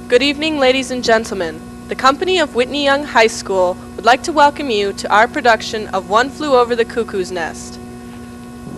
Good evening, ladies and gentlemen. The company of Whitney Young High School would like to welcome you to our production of One Flew Over the Cuckoo's Nest.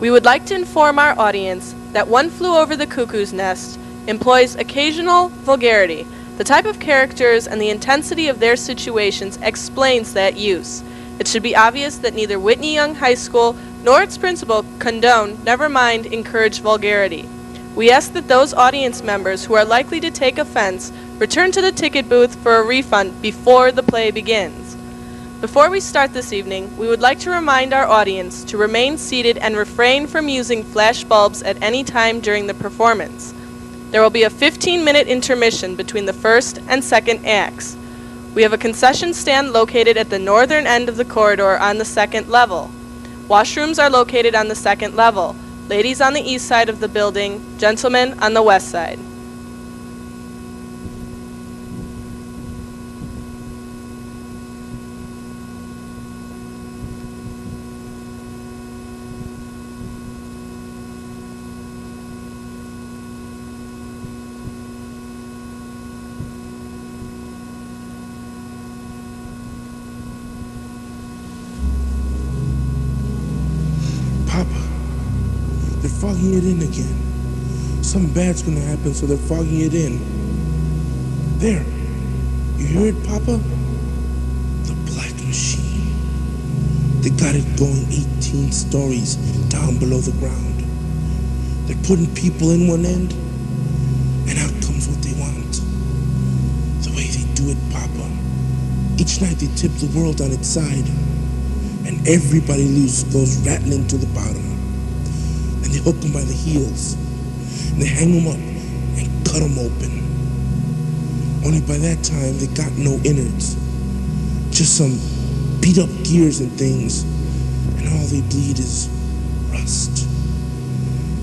We would like to inform our audience that One Flew Over the Cuckoo's Nest employs occasional vulgarity. The type of characters and the intensity of their situations explains that use. It should be obvious that neither Whitney Young High School nor its principal condone, never mind encourage vulgarity. We ask that those audience members who are likely to take offense return to the ticket booth for a refund before the play begins. Before we start this evening, we would like to remind our audience to remain seated and refrain from using flash bulbs at any time during the performance. There will be a 15-minute intermission between the first and second acts. We have a concession stand located at the northern end of the corridor on the second level. Washrooms are located on the second level. Ladies on the east side of the building, gentlemen on the west side. Papa, they're fogging it in again. Something bad's gonna happen, so they're fogging it in. There, you hear it, Papa? The black machine. They got it going 18 stories down below the ground. They're putting people in one end, and out comes what they want. The way they do it, Papa. Each night they tip the world on its side, and everybody loose goes rattling to the bottom. And they hook them by the heels, and they hang them up and cut them open. Only by that time, they got no innards, just some beat up gears and things, and all they bleed is rust.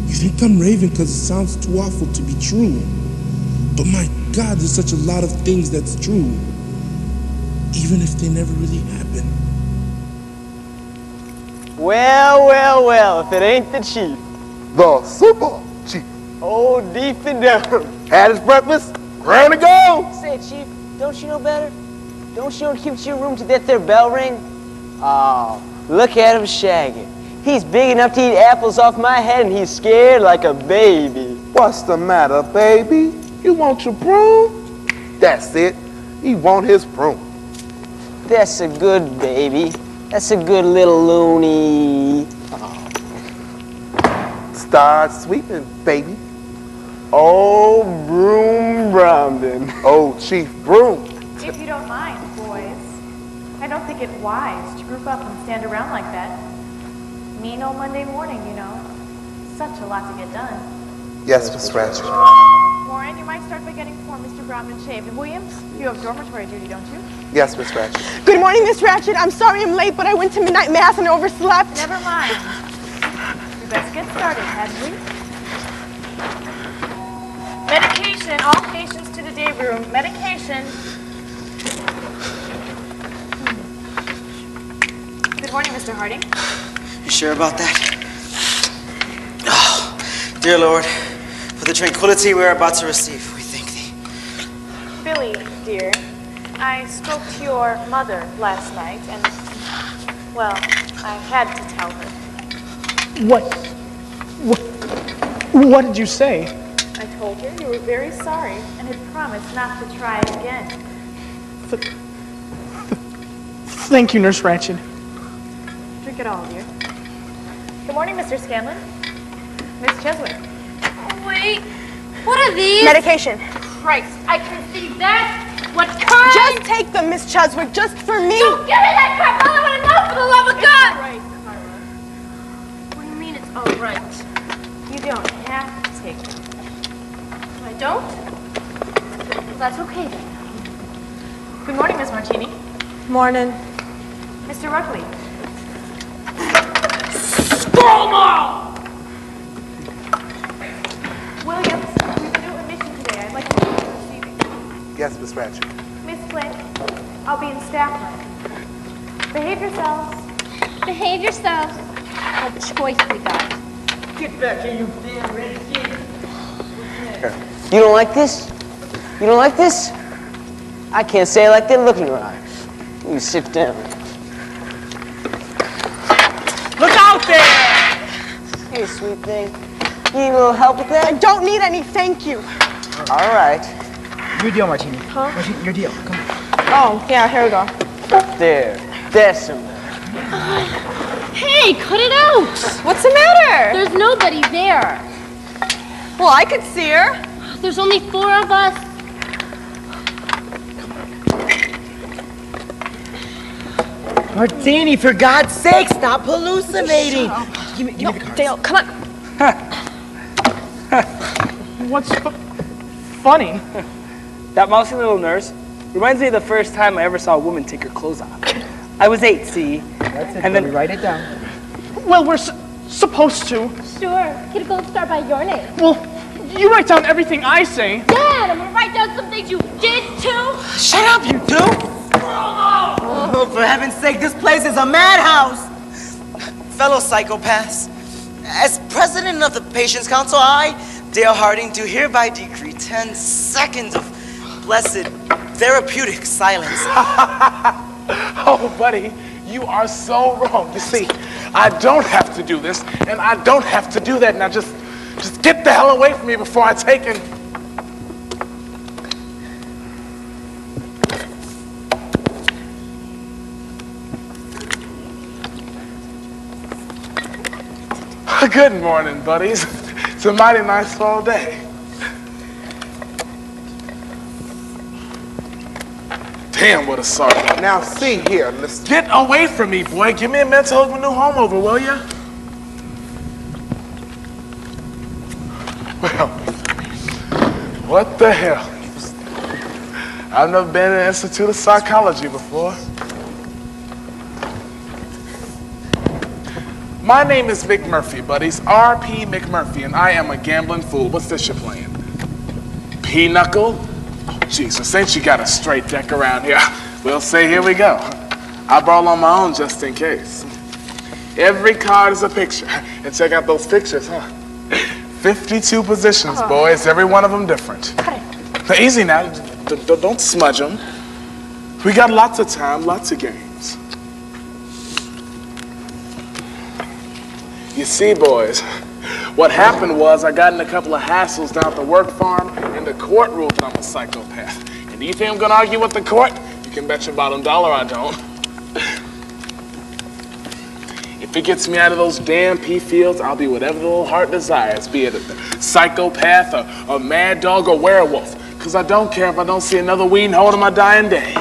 You think I'm raving because it sounds too awful to be true, but my God, there's such a lot of things that's true, even if they never really happen. Well, well, well, if it ain't the chief. The super chief. Oh, deep and down. Had his breakfast, ready to go. Say, Chief, don't you know better? Don't you know to keep to your room to that there bell ring? Oh, look at him shagging. He's big enough to eat apples off my head, and he's scared like a baby. What's the matter, baby? You want your broom? That's it. He want his broom. That's a good baby. That's a good little loony. Start sweeping, baby. Oh, Broom Bromden. Oh, Chief Broom. If you don't mind, boys, I don't think it wise to group up and stand around like that. Mean old Monday morning, you know. Such a lot to get done. Yes, Miss Ratchet. Warren, you might start by getting poor Mr. Bromden shaved. And Williams, you have dormitory duty, don't you? Yes, Miss Ratchet. Good morning, Miss Ratchet. I'm sorry I'm late, but I went to midnight mass and overslept. Never mind. We best get started, hadn't we? Medication. All patients to the day room. Medication. Good morning, Mr. Harding. You sure about that? Oh, dear Lord, for the tranquility we are about to receive, we thank thee. Billy, dear, I spoke to your mother last night, and, well, I had to tell her. What did you say? I told her you were very sorry and had promised not to try it again. Thank you, Nurse Ratchet. Drink it all, dear. Good morning, Mr. Scanlon. Miss Cheswick. Oh, wait. What are these? Medication. Christ, I can see that. What kind? Just take them, Miss Cheswick, just for me. Don't give me that crap. All I want to know, for the love of God. All right, Carla. What do you mean it's all right? You don't have to take them. I don't? Well, that's okay then. Good morning, Miss Martini. Morning. Mr. Ruckley. Williams, we have a new admission today. I'd like to know who's receiving. Yes, Miss Ratchet. Miss Flynn, I'll be in staff room. Behave yourselves. Behave yourselves. What choice we got? Get back here, you damn red kid. You don't like this? You don't like this? I can't say I like their looking right. You sit down. Look out there! Hey, sweet thing. You need a little help with that? I don't need any, thank you. All right. Your deal, Martini. Huh? Martini, your deal. Come on. Oh, yeah, here we go. There. That's some. Hey, cut it out! What's the matter? There's nobody there. Well, I could see her. There's only 4 of us. Martini, for God's sake, stop hallucinating. Give me the cards. Dale, come on. What's funny? That mousy little nurse reminds me of the first time I ever saw a woman take her clothes off. I was 8, see? That's it, and then write it down. Well, we're supposed to. Sure. Get a gold star by your name. Well, you write down everything I say. Dad, I'm gonna write down some things you did too. Shut up, you two! Oh, for heaven's sake, this place is a madhouse! Fellow psychopaths, as president of the Patients' Council, I, Dale Harding, do hereby decree 10 seconds of blessed therapeutic silence. Oh, buddy, you are so wrong. You see, I don't have to do this, and I don't have to do that. Now just get the hell away from me before I take it. Good morning, buddies. It's a mighty nice fall day. Damn, what a sorry. Now see here, listen. Get away from me, boy. Give me a minute to look my new home over, will ya? Well, what the hell? I've never been in an Institute of Psychology before. My name is McMurphy, buddies. R.P. McMurphy, and I am a gambling fool. What's this you're playing? Pinochle? Oh, Jesus, ain't you got a straight deck around here? We'll say here we go. I brought on my own just in case. Every card is a picture. And check out those pictures, huh? 52 positions, boys. Every one of them different. Now, easy now. Don't smudge them. We got lots of time, lots of games. You see, boys, what happened was I got in a couple of hassles down at the work farm, and the court ruled that I'm a psychopath. And do you think I'm gonna argue with the court? You can bet your bottom dollar I don't. If it gets me out of those damn pea fields, I'll be whatever the little heart desires, be it a psychopath, a mad dog, or werewolf. Because I don't care if I don't see another weed hole in my dying day.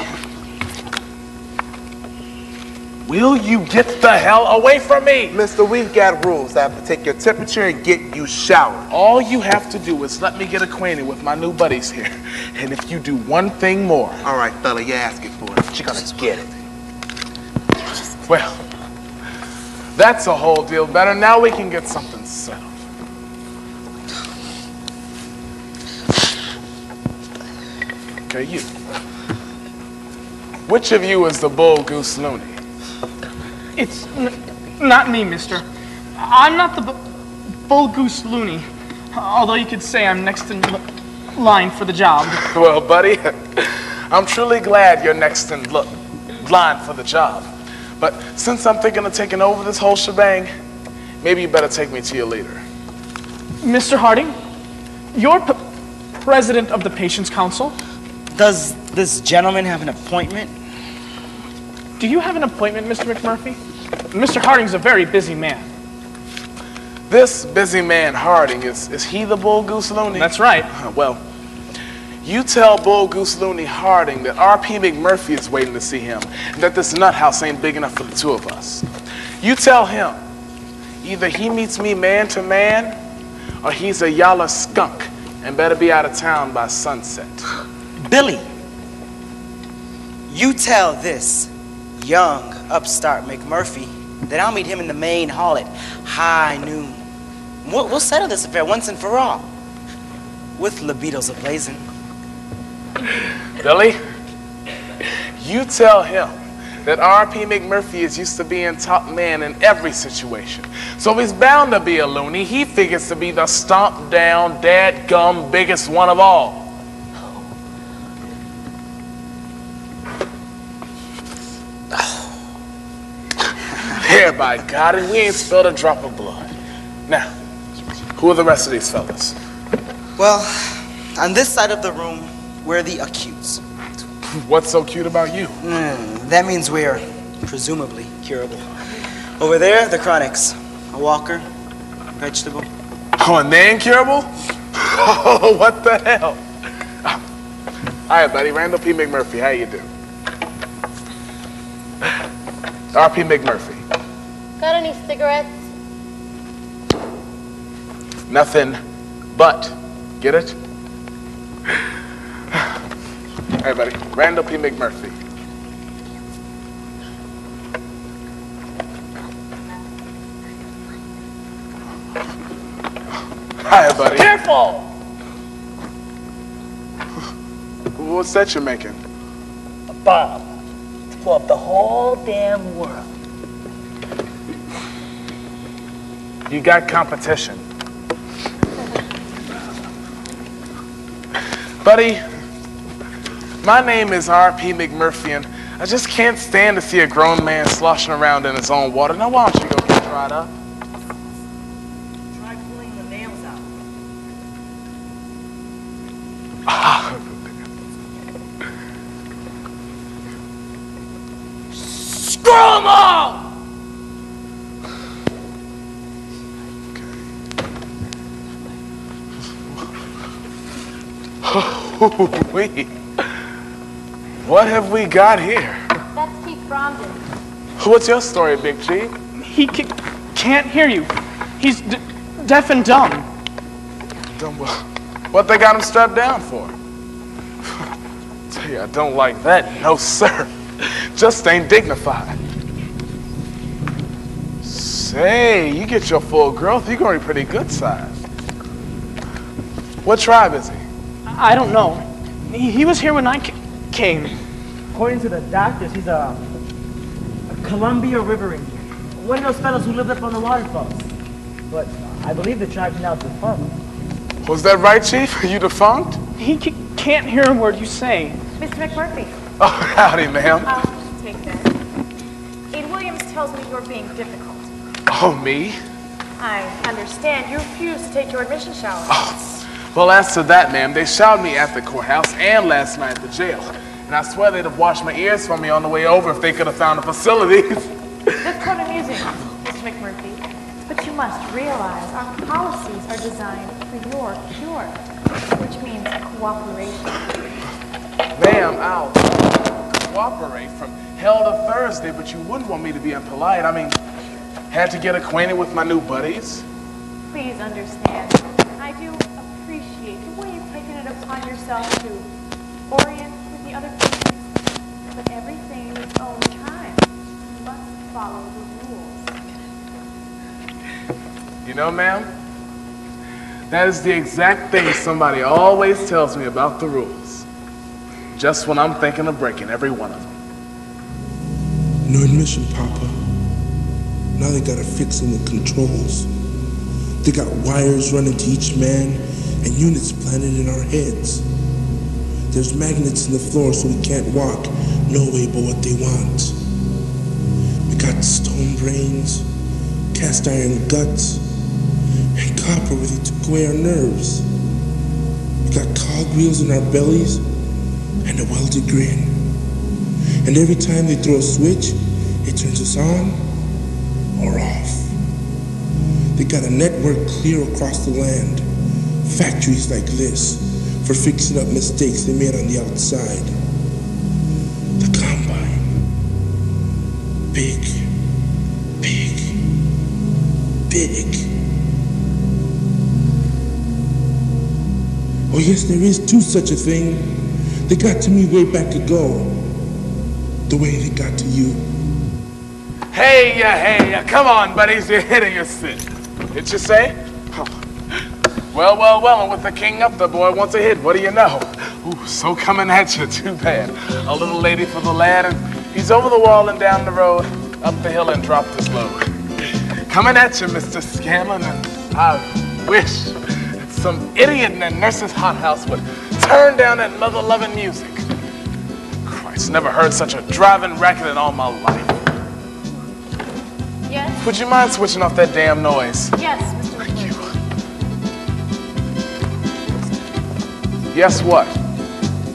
Will you get the hell away from me? Mister, we've got rules. I have to take your temperature and get you showered. All you have to do is let me get acquainted with my new buddies here. And if you do one thing more... All right, fella, you're asking for it. You're gonna get it. Well, that's a whole deal better. Now we can get something settled. Okay, you. Which of you is the bull goose loony? It's not me, mister. I'm not the bull goose loony. Although you could say I'm next in line for the job. Well, buddy, I'm truly glad you're next in line for the job. But since I'm thinking of taking over this whole shebang, maybe you better take me to your leader. Mr. Harding, you're president of the Patients' Council. Does this gentleman have an appointment? Do you have an appointment, Mr. McMurphy? Mr. Harding's a very busy man. This busy man, Harding, is he the bull goose loony? That's right. Well, you tell bull goose loony Harding that R.P. McMurphy is waiting to see him, and that this nut house ain't big enough for the two of us. You tell him, either he meets me man to man, or he's a yaller skunk and better be out of town by sunset. Billy, you tell this young upstart McMurphy that I'll meet him in the main hall at high noon. We'll settle this affair once and for all, with libidos ablazing. Billy, you tell him that R.P. McMurphy is used to being top man in every situation. So he's bound to be a loony. He figures to be the stomp down, dadgum biggest one of all. there, by God, and we ain't spilled a drop of blood. Now, who are the rest of these fellas? Well, on this side of the room, we're the acutes. What's so cute about you? That means we're presumably curable. Over there, the chronics. A walker, vegetable. Oh, and they're incurable? Oh, what the hell? All right, buddy. Randall P. McMurphy, how you do? R.P. McMurphy. Got any cigarettes? Nothing but. Get it? All right, buddy. Randall P. McMurphy. Hi, buddy. Careful! What's that you're making? A bomb to blow up the whole damn world. You got competition. Buddy, my name is R.P. McMurphy, and I just can't stand to see a grown man sloshing around in his own water. Now, why don't you go get dried up? Try pulling the nails out. Screw 'em all! Wait. What have we got here? That's Chief Bromden. What's your story, Big Chief? He can't hear you. He's deaf and dumb. What they got him strapped down for? Tell you, I don't like that. No, sir. Just ain't dignified. Say, you get your full growth, you're gonna be pretty good size. What tribe is he? I don't know. He was here when I came. According to the doctors, he's a Columbia River Indian. One of those fellows who lived up on the waterfalls. But I believe the tribe's now defunct. Was that right, Chief? Are you defunct? He can't hear a word you say. Mr. McMurphy. Oh, howdy, ma'am. I'll take that. Aid Williams tells me you're being difficult. Oh, me? I understand you refuse to take your admission shower. Well, as to that, ma'am, they shot me at the courthouse and last night at the jail. And I swear they'd have washed my ears for me on the way over if they could have found a facility. That's quite amusing, Mr. McMurphy. But you must realize our policies are designed for your cure, which means cooperation. Ma'am, I'll cooperate from hell to Thursday, but you wouldn't want me to be impolite. I mean, had to get acquainted with my new buddies. Please understand, I do appreciate the way you've taken it upon yourself to orient with the other patients, but everything in its own time. You must follow the rules. You know, ma'am, that is the exact thing somebody always tells me about the rules. Just when I'm thinking of breaking every one of them. No admission, Papa. Now they gotta fix in the controls. They got wires running to each man and units planted in our heads. There's magnets in the floor so we can't walk no way but what they want. We got stone brains, cast iron guts, and copper where they took away our nerves. We got cogwheels in our bellies and a welded grin. And every time they throw a switch, it turns us on or off. They got a network clear across the land. Factories like this for fixing up mistakes they made on the outside. The combine. Big, big, big. Oh yes, there is too such a thing. They got to me way back ago. The way they got to you. Hey, come on, buddies, you're hitting your sit. Did you say? Oh. Well, and with the king up, the boy wants a hit. What do you know? Ooh, so coming at you, too bad. A little lady for the lad, and he's over the wall and down the road, up the hill and dropped his load. Coming at you, Mr. Scanlon, and I wish some idiot in that nurse's hothouse would turn down that mother-loving music. Christ, never heard such a driving racket in all my life. Yes? would you mind switching off that damn noise? Yes, Mr. McMurphy. Yes, what?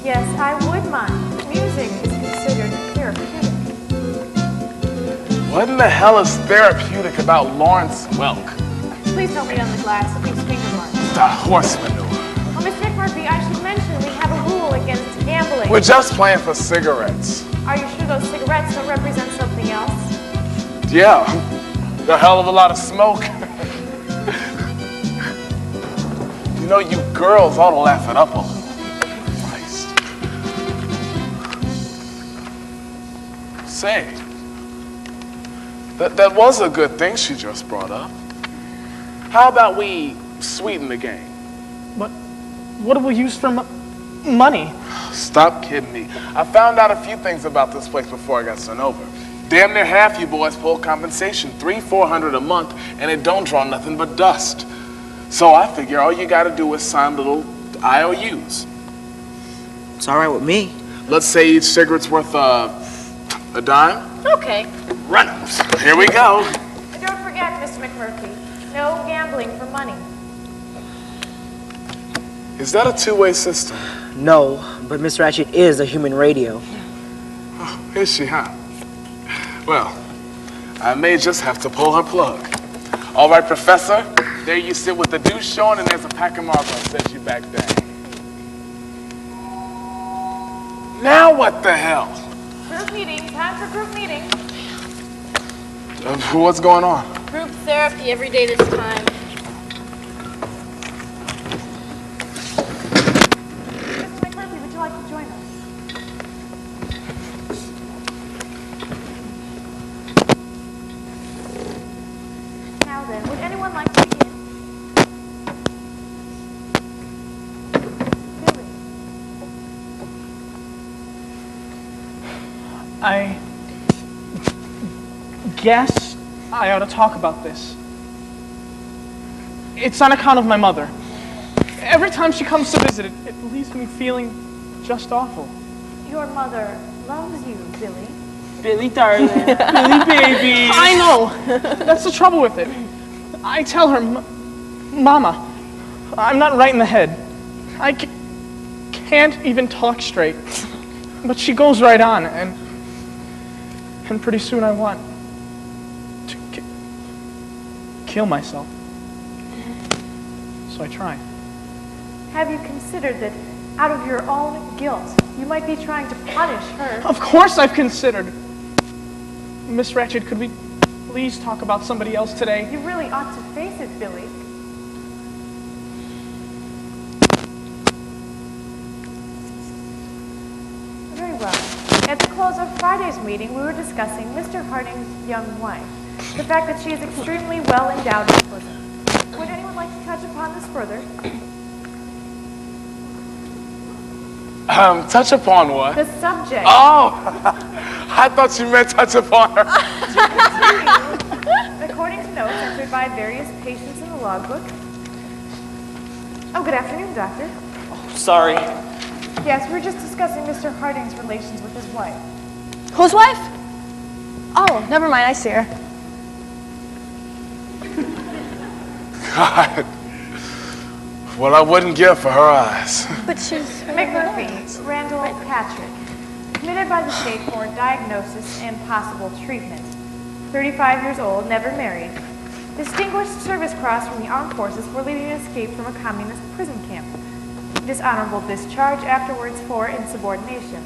Yes, I would mind. Music is considered therapeutic. What in the hell is therapeutic about Lawrence Welk? Please don't read on the glass of these finger marks. The horse manure. Oh, Mr. McMurphy, I should mention we have a rule against gambling. We're just playing for cigarettes. Are you sure those cigarettes don't represent something else? Yeah, a hell of a lot of smoke. You know, you girls ought to laugh it up a little. Christ. Say, that was a good thing she just brought up. How about we sweeten the game? What do we use for money? Stop kidding me. I found out a few things about this place before I got sent over. Damn near half you boys pull compensation, $300-400 a month, and it don't draw nothing but dust. So I figure all you gotta do is sign little IOUs. It's all right with me. Let's say each cigarette's worth a dime. Okay. Run 'em. Here we go. Don't forget, Mr. McMurphy, no gambling for money. Is that a two-way system? No, but Miss Ratched is a human radio. Oh, is she, huh? Well, I may just have to pull her plug. All right, Professor, there you sit with the deuce showing, and there's a pack of marbles that set you back down. Now what the hell? Group meeting. Time for group meeting. What's going on? Group therapy every day this time. Mr. McMurphy, would you like to join us? Now then, would anyone like to begin? Billy. I guess I ought to talk about this. It's on account of my mother. Every time she comes to visit, it leaves me feeling just awful. Your mother loves you, Billy. Billy, darling. Billy, baby. I know. That's the trouble with it. I tell her, Mama, I'm not right in the head. I can't even talk straight. But she goes right on, and pretty soon I want to kill myself. So I try. Have you considered that out of your own guilt, you might be trying to punish her? Of course I've considered. Miss Ratched, could we please talk about somebody else today? You really ought to face it, Billy. Very well. At the close of Friday's meeting, we were discussing Mr. Harding's young wife. The fact that she is extremely well endowed with bosom. Would anyone like to touch upon this further? Touch upon what? The subject. Oh! I thought you meant touch upon her. According to notes entered by various patients in the logbook. Oh, good afternoon, Doctor. Sorry. Yes, we were just discussing Mr. Harding's relations with his wife. Whose wife? Oh, never mind, I see her. God. What I wouldn't give for her eyes. But she's... McMurphy, Randall Patrick, committed by the state for diagnosis and possible treatment. 35 years old, never married. Distinguished Service Cross from the Armed Forces for leading an escape from a communist prison camp. Dishonorable discharge afterwards for insubordination.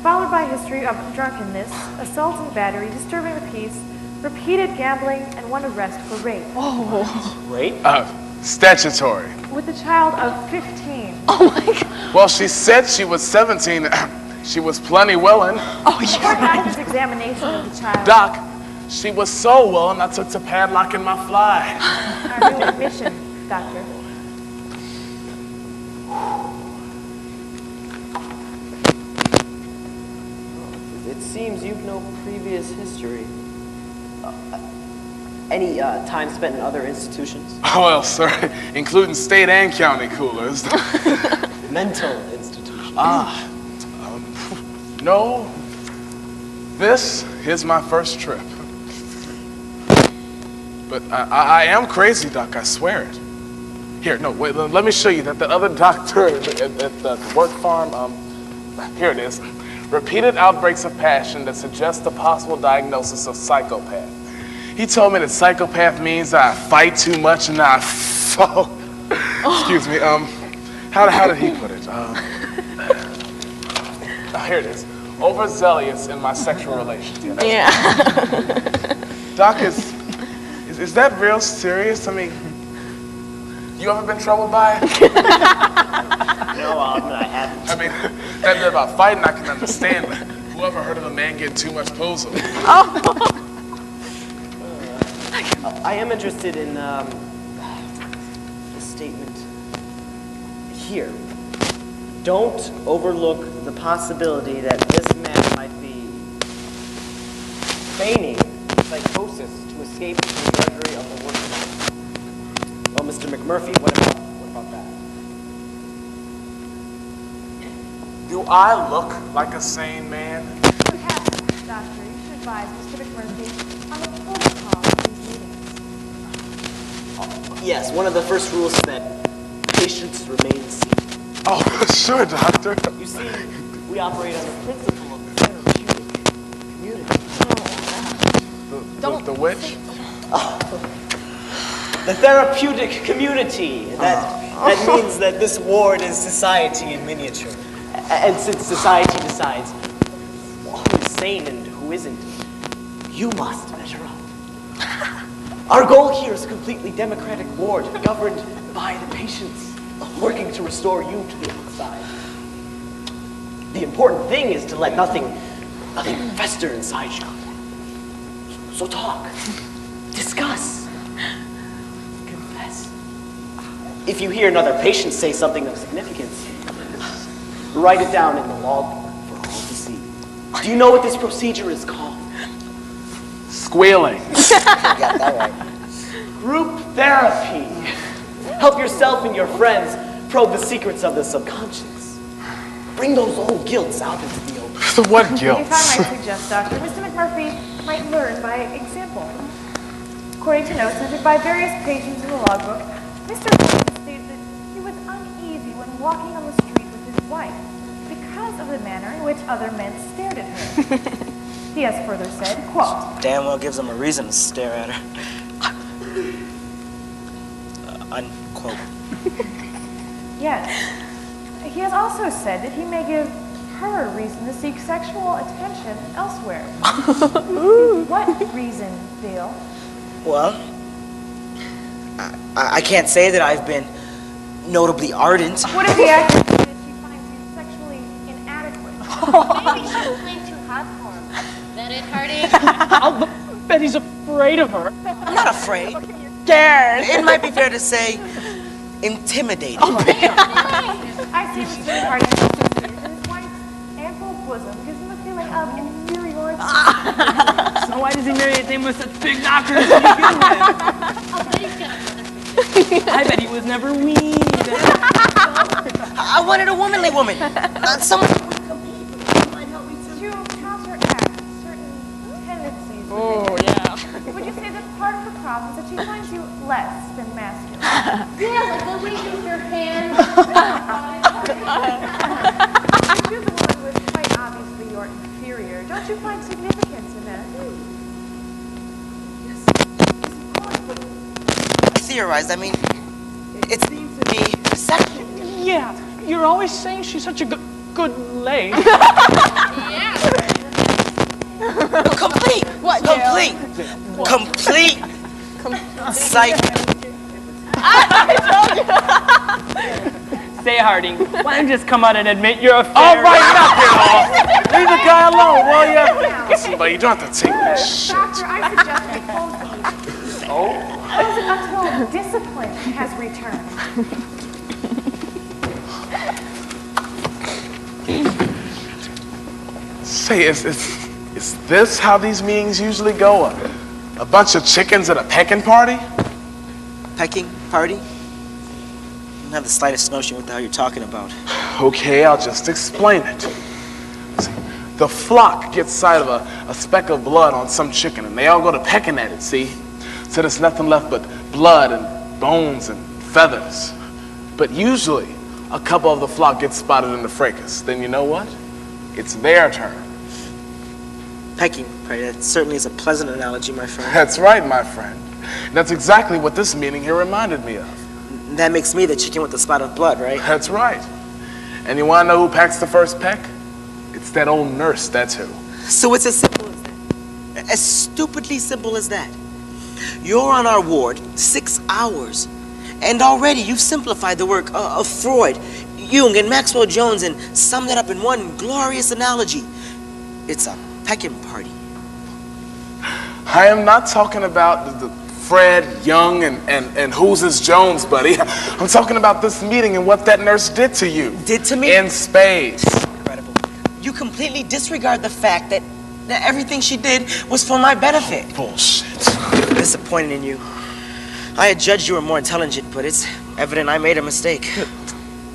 Followed by a history of drunkenness, assault and battery, disturbing the peace, repeated gambling, and one arrest for rape. Oh. Rape? Statutory. With a child of 15. Oh my God. Well, she said she was 17. She was plenty willing. Oh, For doctor's examination of the child. Doc, she was so willing I took to padlocking my fly. Our new admission, Doctor. It seems you've no previous history. Any time spent in other institutions? Oh, well, sir, including state and county coolers. Mental institutions? No. This is my first trip. But I am crazy, Doc, I swear it. Here, no, wait, let me show you that the other doctor at the work farm, here it is. Repeated outbreaks of passion that suggest a possible diagnosis of psychopath. He told me that psychopath means I fight too much and I fall. Excuse me, how did he put it? Here it is. Overzealous in my sexual relations. Yeah. Doc, is that real serious? I mean, you ever been troubled by it? No, I haven't. I mean, that bit about fighting I can understand, but whoever heard of a man getting too much pozo? I am interested in the statement here. Don't overlook the possibility that this man might be feigning psychosis to escape the drudgery of the working life. Well, Mr. McMurphy, what about that? Do I look like a sane man? Perhaps, Doctor, you should advise Mr. McMurphy on the protocol of these meetings. Yes, one of the first rules is that patients remain seated. Oh, sure, Doctor. You see, we operate on the principle of the therapeutic community. The which? The therapeutic community. That means that this ward is society in miniature. And since society decides who is sane and who isn't, you must measure up. Our goal here is a completely democratic ward governed by the patients, working to restore you to the outside. The important thing is to let nothing fester inside you. So talk, discuss, confess. If you hear another patient say something of significance, write it down in the log for all to see. Do you know what this procedure is called? Squealing. You got that right. Group therapy. Help yourself and your friends probe the secrets of the subconscious. Bring those old guilts out into the open. What guilt? If I might suggest, Doctor, Mr. McMurphy might learn by example. According to notes entered by various patients in the logbook, Mr. Wilson stated that he was uneasy when walking on the street with his wife because of the manner in which other men stared at her. He has further said, quote, Damn well gives him a reason to stare at her. Unquote. Yes. He has also said that he may give her a reason to seek sexual attention elsewhere. What reason, Dale? Well, I can't say that I've been notably ardent. What if he actually said that she finds you sexually inadequate? Maybe she's playing too hot for him. That it, Hardy? I'll bet he's afraid of her. I'm not afraid. Scared. It might be fair to say intimidated. I see Mr. Hardy and his wife's ample bosom gives him a feeling of inferiority. So why does he marry a dame with such big knockers to begin with? I'll bet he's got another picture. I bet he was never weaned. I wanted a womanly woman. Not someone who would compete. Might help me too. To counteract certain tendencies. Oh, yeah. Would you say that part of the problem is that she finds you less than masculine? Yeah, like the way you use your hands. You choose a woman who is quite obviously your inferior. Don't you find significance in that? I theorized. I mean, it seems to be sexual. Yeah, you're always saying she's such a good lady. Yeah. Complete. What, Complete. Complete. Psych. Say, Harding, why don't you just come out and admit you're a fair... All right, knock it off. Leave the guy alone, will ya? Listen, buddy, you don't have to take this shit. Doctor, I suggest we close the meeting. Oh? Close it until discipline has returned. Say, is this how these meetings usually go? A bunch of chickens at a pecking party? Pecking party? I don't have the slightest notion what the hell you're talking about. Okay, I'll just explain it. See, the flock gets sight of a speck of blood on some chicken, and they all go to pecking at it, see? So there's nothing left but blood and bones and feathers. But usually, a couple of the flock get spotted in the fracas. Then you know what? It's their turn. Pecking party, that certainly is a pleasant analogy, my friend. That's right, my friend. That's exactly what this meeting here reminded me of. That makes me the chicken with the spot of blood, right? That's right. And you want to know who packs the first peck? It's that old nurse, that's who. So it's as simple as that. As stupidly simple as that. You're on our ward 6 hours, and already you've simplified the work of Freud, Jung, and Maxwell Jones and summed it up in one glorious analogy. It's a pecking party. I am not talking about the Fred, Young, and who's this Jones, buddy. I'm talking about this meeting and what that nurse did to you. Did to me? In spades. Incredible. You completely disregard the fact that everything she did was for my benefit. Oh, bullshit. Disappointed in you. I had judged you were more intelligent, but it's evident I made a mistake.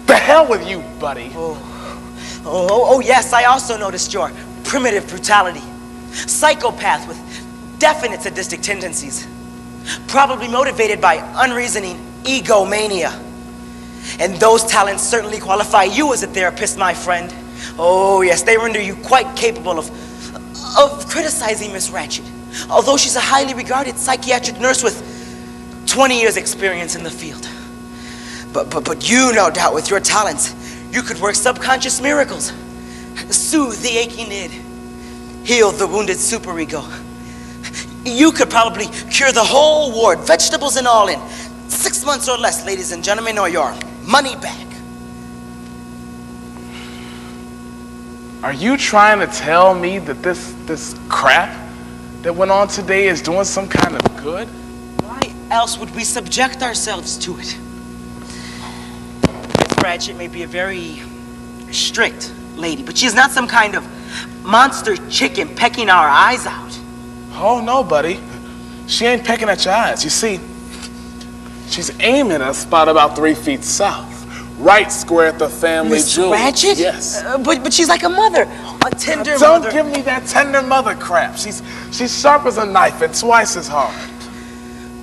The hell with you, buddy. Oh, yes, I also noticed your primitive brutality. Psychopath with definite sadistic tendencies. Probably motivated by unreasoning egomania. And those talents certainly qualify you as a therapist, my friend. Oh, yes, they render you quite capable of criticizing Miss Ratched. Although she's a highly regarded psychiatric nurse with 20 years experience in the field. But you, no doubt, with your talents, you could work subconscious miracles. Soothe the aching id. Heal the wounded superego. You could probably cure the whole ward, vegetables and all, in 6 months or less, ladies and gentlemen, or your money back. Are you trying to tell me that this crap that went on today is doing some kind of good? Why else would we subject ourselves to it? Miss Ratched may be a very strict lady, but she's not some kind of monster chicken pecking our eyes out. Oh, no, buddy. She ain't pecking at your eyes. You see, she's aiming at a spot about 3 feet south. Right square at the family jewel. Miss Ratched? Yes. But she's like a mother. A tender Don't mother. give me that tender mother crap. She's sharp as a knife and twice as hard.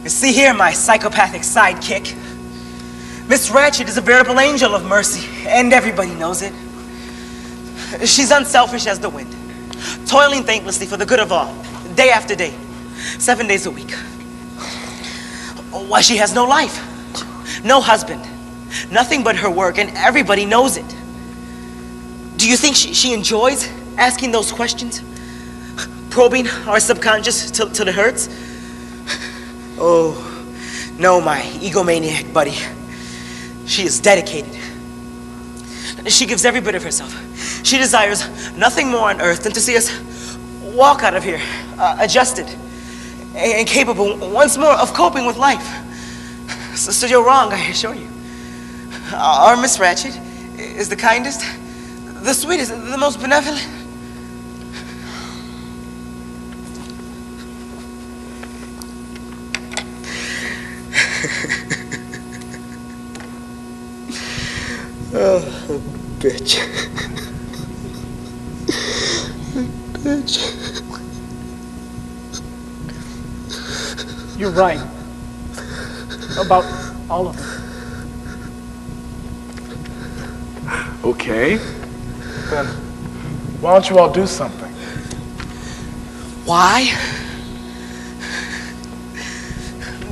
You see here, my psychopathic sidekick. Miss Ratched is a veritable angel of mercy, and everybody knows it. She's unselfish as the wind, toiling thanklessly for the good of all, day after day, 7 days a week. Why, she has no life, no husband, nothing but her work, and everybody knows it. Do you think she enjoys asking those questions? Probing our subconscious till it hurts? Oh, no, my egomaniac buddy. She is dedicated. She gives every bit of herself. She desires nothing more on earth than to see us walk out of here, adjusted and capable once more of coping with life. So you're wrong, I assure you. Our Miss Ratched is the kindest, the sweetest, the most benevolent. Oh, bitch. Bitch. You're right. About all of it. Okay. Then why don't you all do something? Why?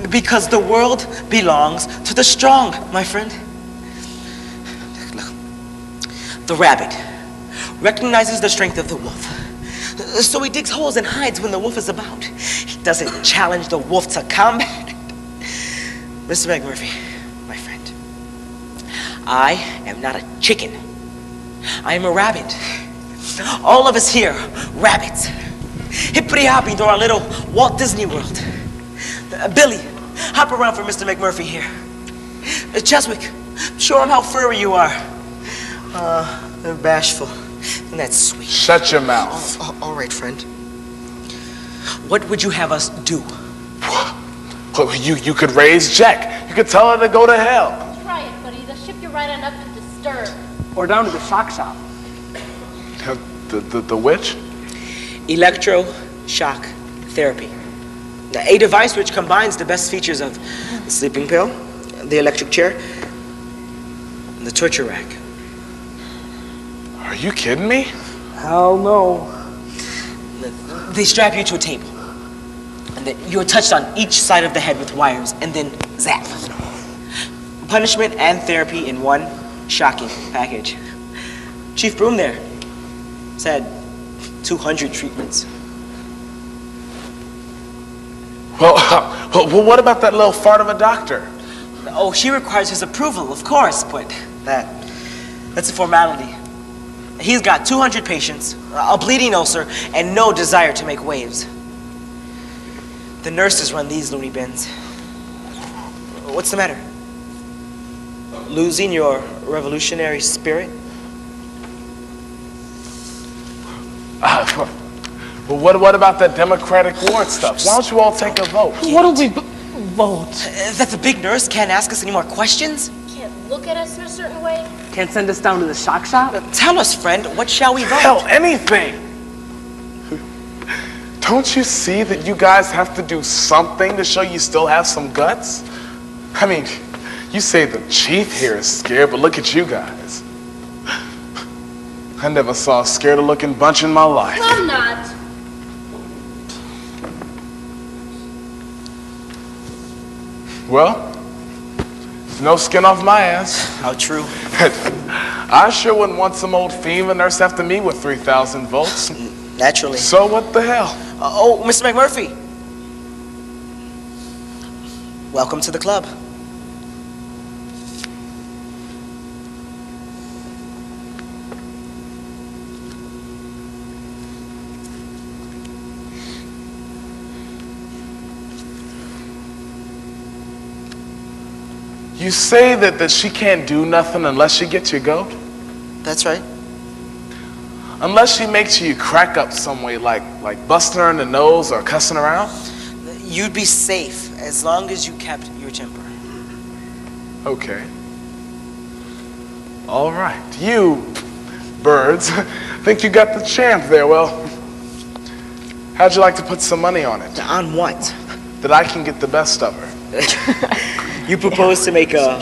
Because the world belongs to the strong, my friend. Look, the rabbit recognizes the strength of the wolf. So he digs holes and hides when the wolf is about. He doesn't challenge the wolf to combat. Mr. McMurphy, my friend, I am not a chicken. I am a rabbit. All of us here, rabbits. Hippity-hopping through our little Walt Disney World. Billy, hop around for Mr. McMurphy here. Cheswick, show him how furry you are. Bashful. And that's sweet. Shut your mouth. All right, friend. What would you have us do? You could raise Jack. You could tell her to go to hell. Try it, buddy. They'll ship you right on up to Disturb. Or down to the sock shop. The which? Electroshock therapy. A device which combines the best features of the sleeping pill, the electric chair, and the torture rack. Are you kidding me? Hell no. They strap you to a table. And then you're touched on each side of the head with wires, and then zap. Punishment and therapy in one shocking package. Chief Broom there said 200 treatments. Well, what about that little fart of a doctor? Oh, she requires his approval, of course, but that's a formality. He's got 200 patients, a bleeding ulcer, and no desire to make waves. The nurses run these loony bins. What's the matter? Losing your revolutionary spirit? Well, what about that Democratic ward stuff? Why don't you all take a vote? What do we vote? That the big nurse can't ask us any more questions? Can't look at us in a certain way. Can't send us down to the shock shop? Tell us, friend, what shall we vote? Hell, anything! Don't you see that you guys have to do something to show you still have some guts? I mean, you say the chief here is scared, but look at you guys. I never saw a scared-looking bunch in my life. I'm not. Well, no skin off my ass. How true. I sure wouldn't want some old FEMA nurse after me with 3,000 volts. Naturally. So what the hell? Oh, Mr. McMurphy. Welcome to the club. You say that she can't do nothing unless she gets your goat? That's right. Unless she makes you crack up some way, like busting her in the nose or cussing her out? You'd be safe as long as you kept your temper. Okay. All right. You, birds, think you got the champ there. Well, how'd you like to put some money on it? On what? That I can get the best of her. You propose to make a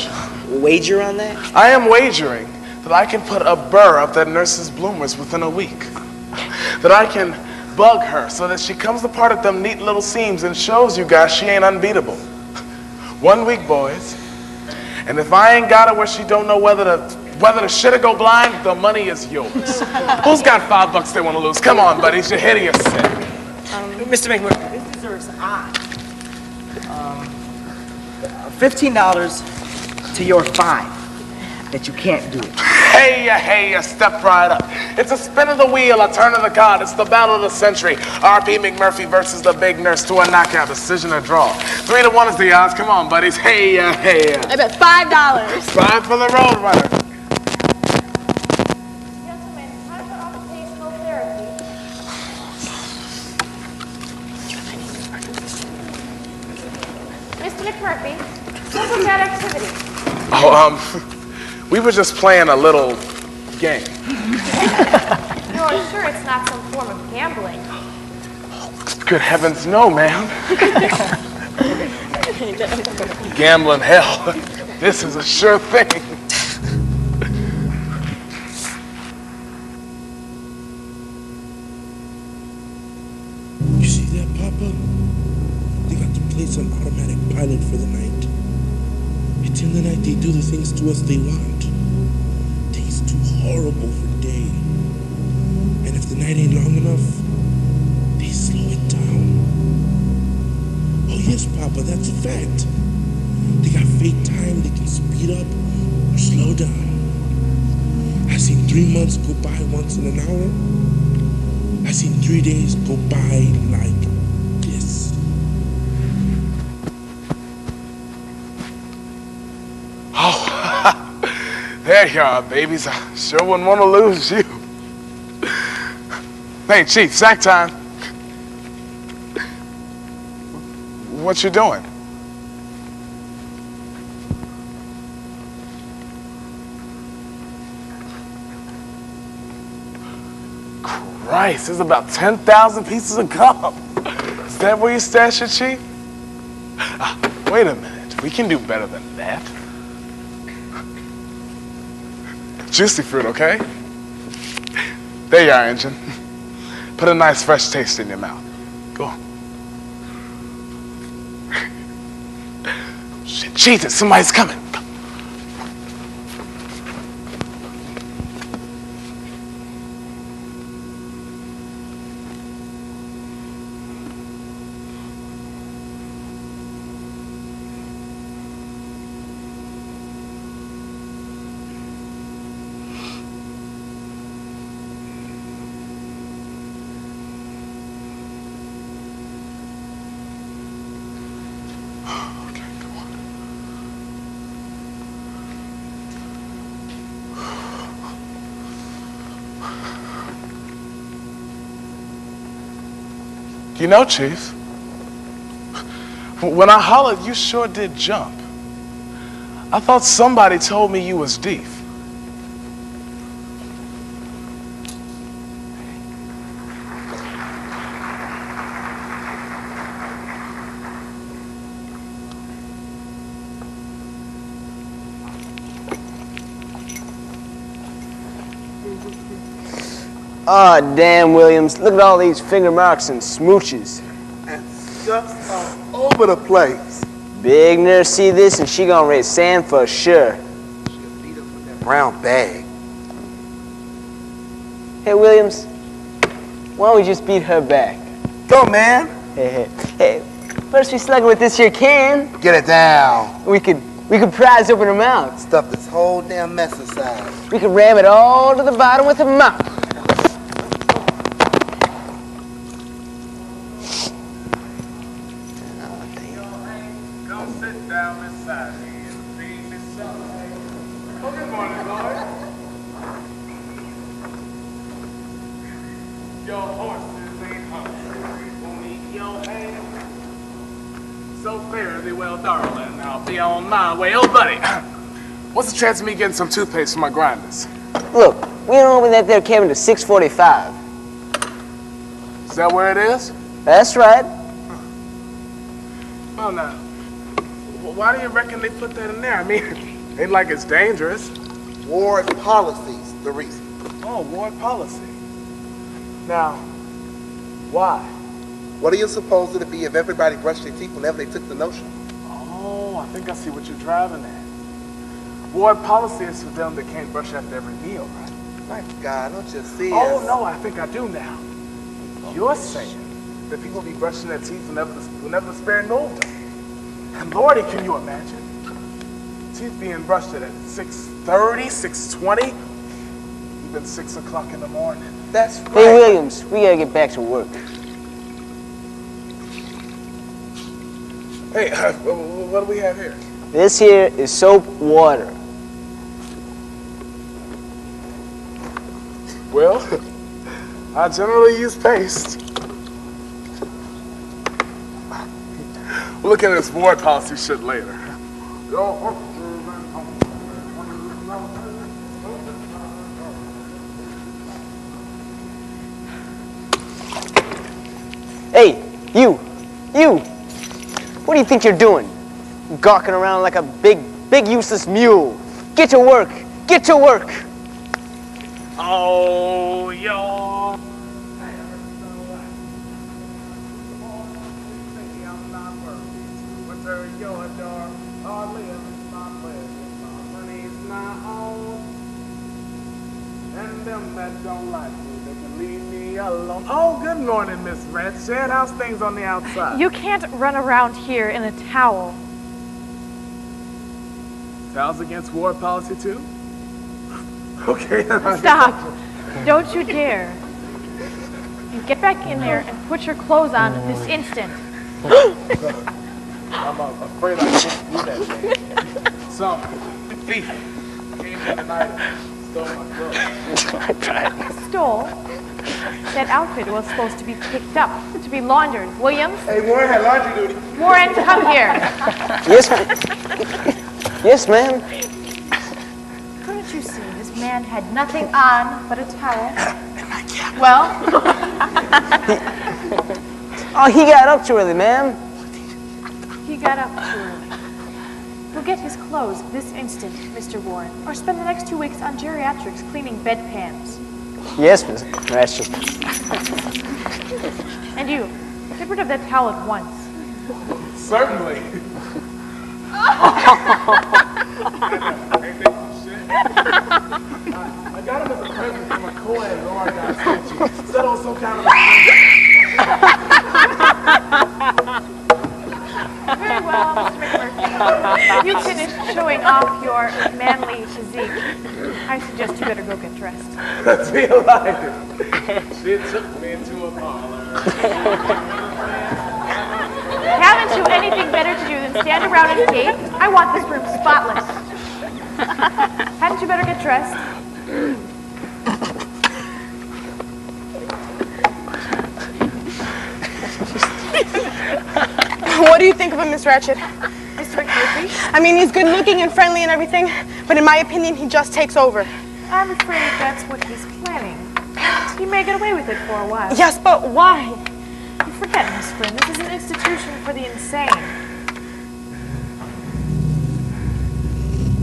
wager on that? I am wagering that I can put a burr up that nurse's bloomers within a week. That I can bug her so that she comes apart at them neat little seams and shows you guys she ain't unbeatable. 1 week, boys. And if I ain't got her where she don't know whether to shit or go blind, the money is yours. Who's got $5 they want to lose? Come on, buddies, you're hideous. Mr. McMurphy, this deserves on. $15 to your 5 that you can't do it. Hey, step right up. It's a spin of the wheel, a turn of the card. It's the battle of the century. R.P. McMurphy versus the big nurse to a knockout, decision or draw. 3-1 is the odds. Come on, buddies. Hey. I bet $5. 5 for the road runner. Gentlemen, time for occupational therapy. Mr. McMurphy, what was that activity? We were just playing a little game. You're sure it's not some form of gambling? Good heavens, no, ma'am. Gambling hell. This is a sure thing. You see that, Papa? They got to place an automatic pilot for the night. And in the night, they do the things to us they want. Things too horrible for day. And if the night ain't long enough, they slow it down. Oh yes, Papa, that's a fact. They got fake time, they can speed up or slow down. I've seen 3 months go by once in an hour. I've seen 3 days go by like this. Oh, there you are, babies. I sure wouldn't want to lose you. Hey, Chief, sack time. What you doing? Christ, there's about 10,000 pieces of gum. Is that where you stash it, Chief? Wait a minute. We can do better than that. Juicy fruit, okay? There you are, Engine. Put a nice fresh taste in your mouth. Go on. Shit, Jesus, somebody's coming. You know, Chief, when I hollered, you sure did jump. I thought somebody told me you was deaf. Oh, damn, Williams. Look at all these finger marks and smooches. And stuff all over the place. Big nurse see this and she gonna raise sand for sure. She'll beat us with that brown bag. Hey, Williams, why don't we just beat her back? Go, man. Hey, first we slug her with this here can. Get it down. We could prise open her mouth. Stuff this whole damn mess aside. We could ram it all to the bottom with her mouth. On my way. Oh, buddy, what's the chance of me getting some toothpaste for my grinders? Look, we don't open that there cabin to 6:45. Is that where it is? That's right. Well, now, why do you reckon they put that in there? I mean, ain't like it's dangerous. Ward policy's the reason. Oh, ward policy. Now, why? What do you suppose it'd be if everybody brushed their teeth whenever they took the notion? Oh, I think I see what you're driving at. Ward policy is for them that can't brush after every meal, right? My God, don't you see? Oh, no, I think I do now. You're saying that people be brushing their teeth whenever the spare moved them. And Lordy, can you imagine? Teeth being brushed at 6:30, 6:20, even 6 o'clock in the morning. That's right. Hey, Williams, we gotta get back to work. Hey, what do we have here? This here is soap water. Well, I generally use paste. We'll look at this ward policy shit later. Hey, you! What do you think you're doing? Gawking around like a big useless mule. Get to work! Get to work! Oh, yo. And them that don't like me, they can leave me alone. Oh, good morning, Miss Redshed. How's things on the outside? You can't run around here in a towel. Towels against ward policy, too? Okay. Stop. Don't you dare. You get back in there and put your clothes on this instant. I'm afraid I can't do that thing. Some thief came in tonight and stole my clothes. Stole? That outfit was supposed to be picked up, to be laundered. Williams? Hey, Warren had laundry duty. Warren, come here. Yes, ma'am. Yes, ma'am. Couldn't you see this man had nothing on but a towel? Well? Oh, he got up too early, ma'am. He got up too early. Go get his clothes this instant, Mr. Warren, or spend the next 2 weeks on geriatrics cleaning bedpans. Yes, Miss Ratchet. And you, get rid of that towel at once. Certainly. I got him as a present from a co-ed Lord God sent you. Set on some kind of Very well, Mr. McMurphy. You finished showing off your manly physique. I suggest you better go get dressed. Let's be alive. She took me into a parlor. Haven't you anything better to do than stand around and gape? I want this room spotless. Hadn't you better get dressed? What do you think of him, Miss Ratchet? Mr. McMurphy? I mean, he's good looking and friendly and everything, but in my opinion, he just takes over. I'm afraid that's what he's planning. He may get away with it for a while. Yes, but why? You forget, Miss Flynn, this is an institution for the insane.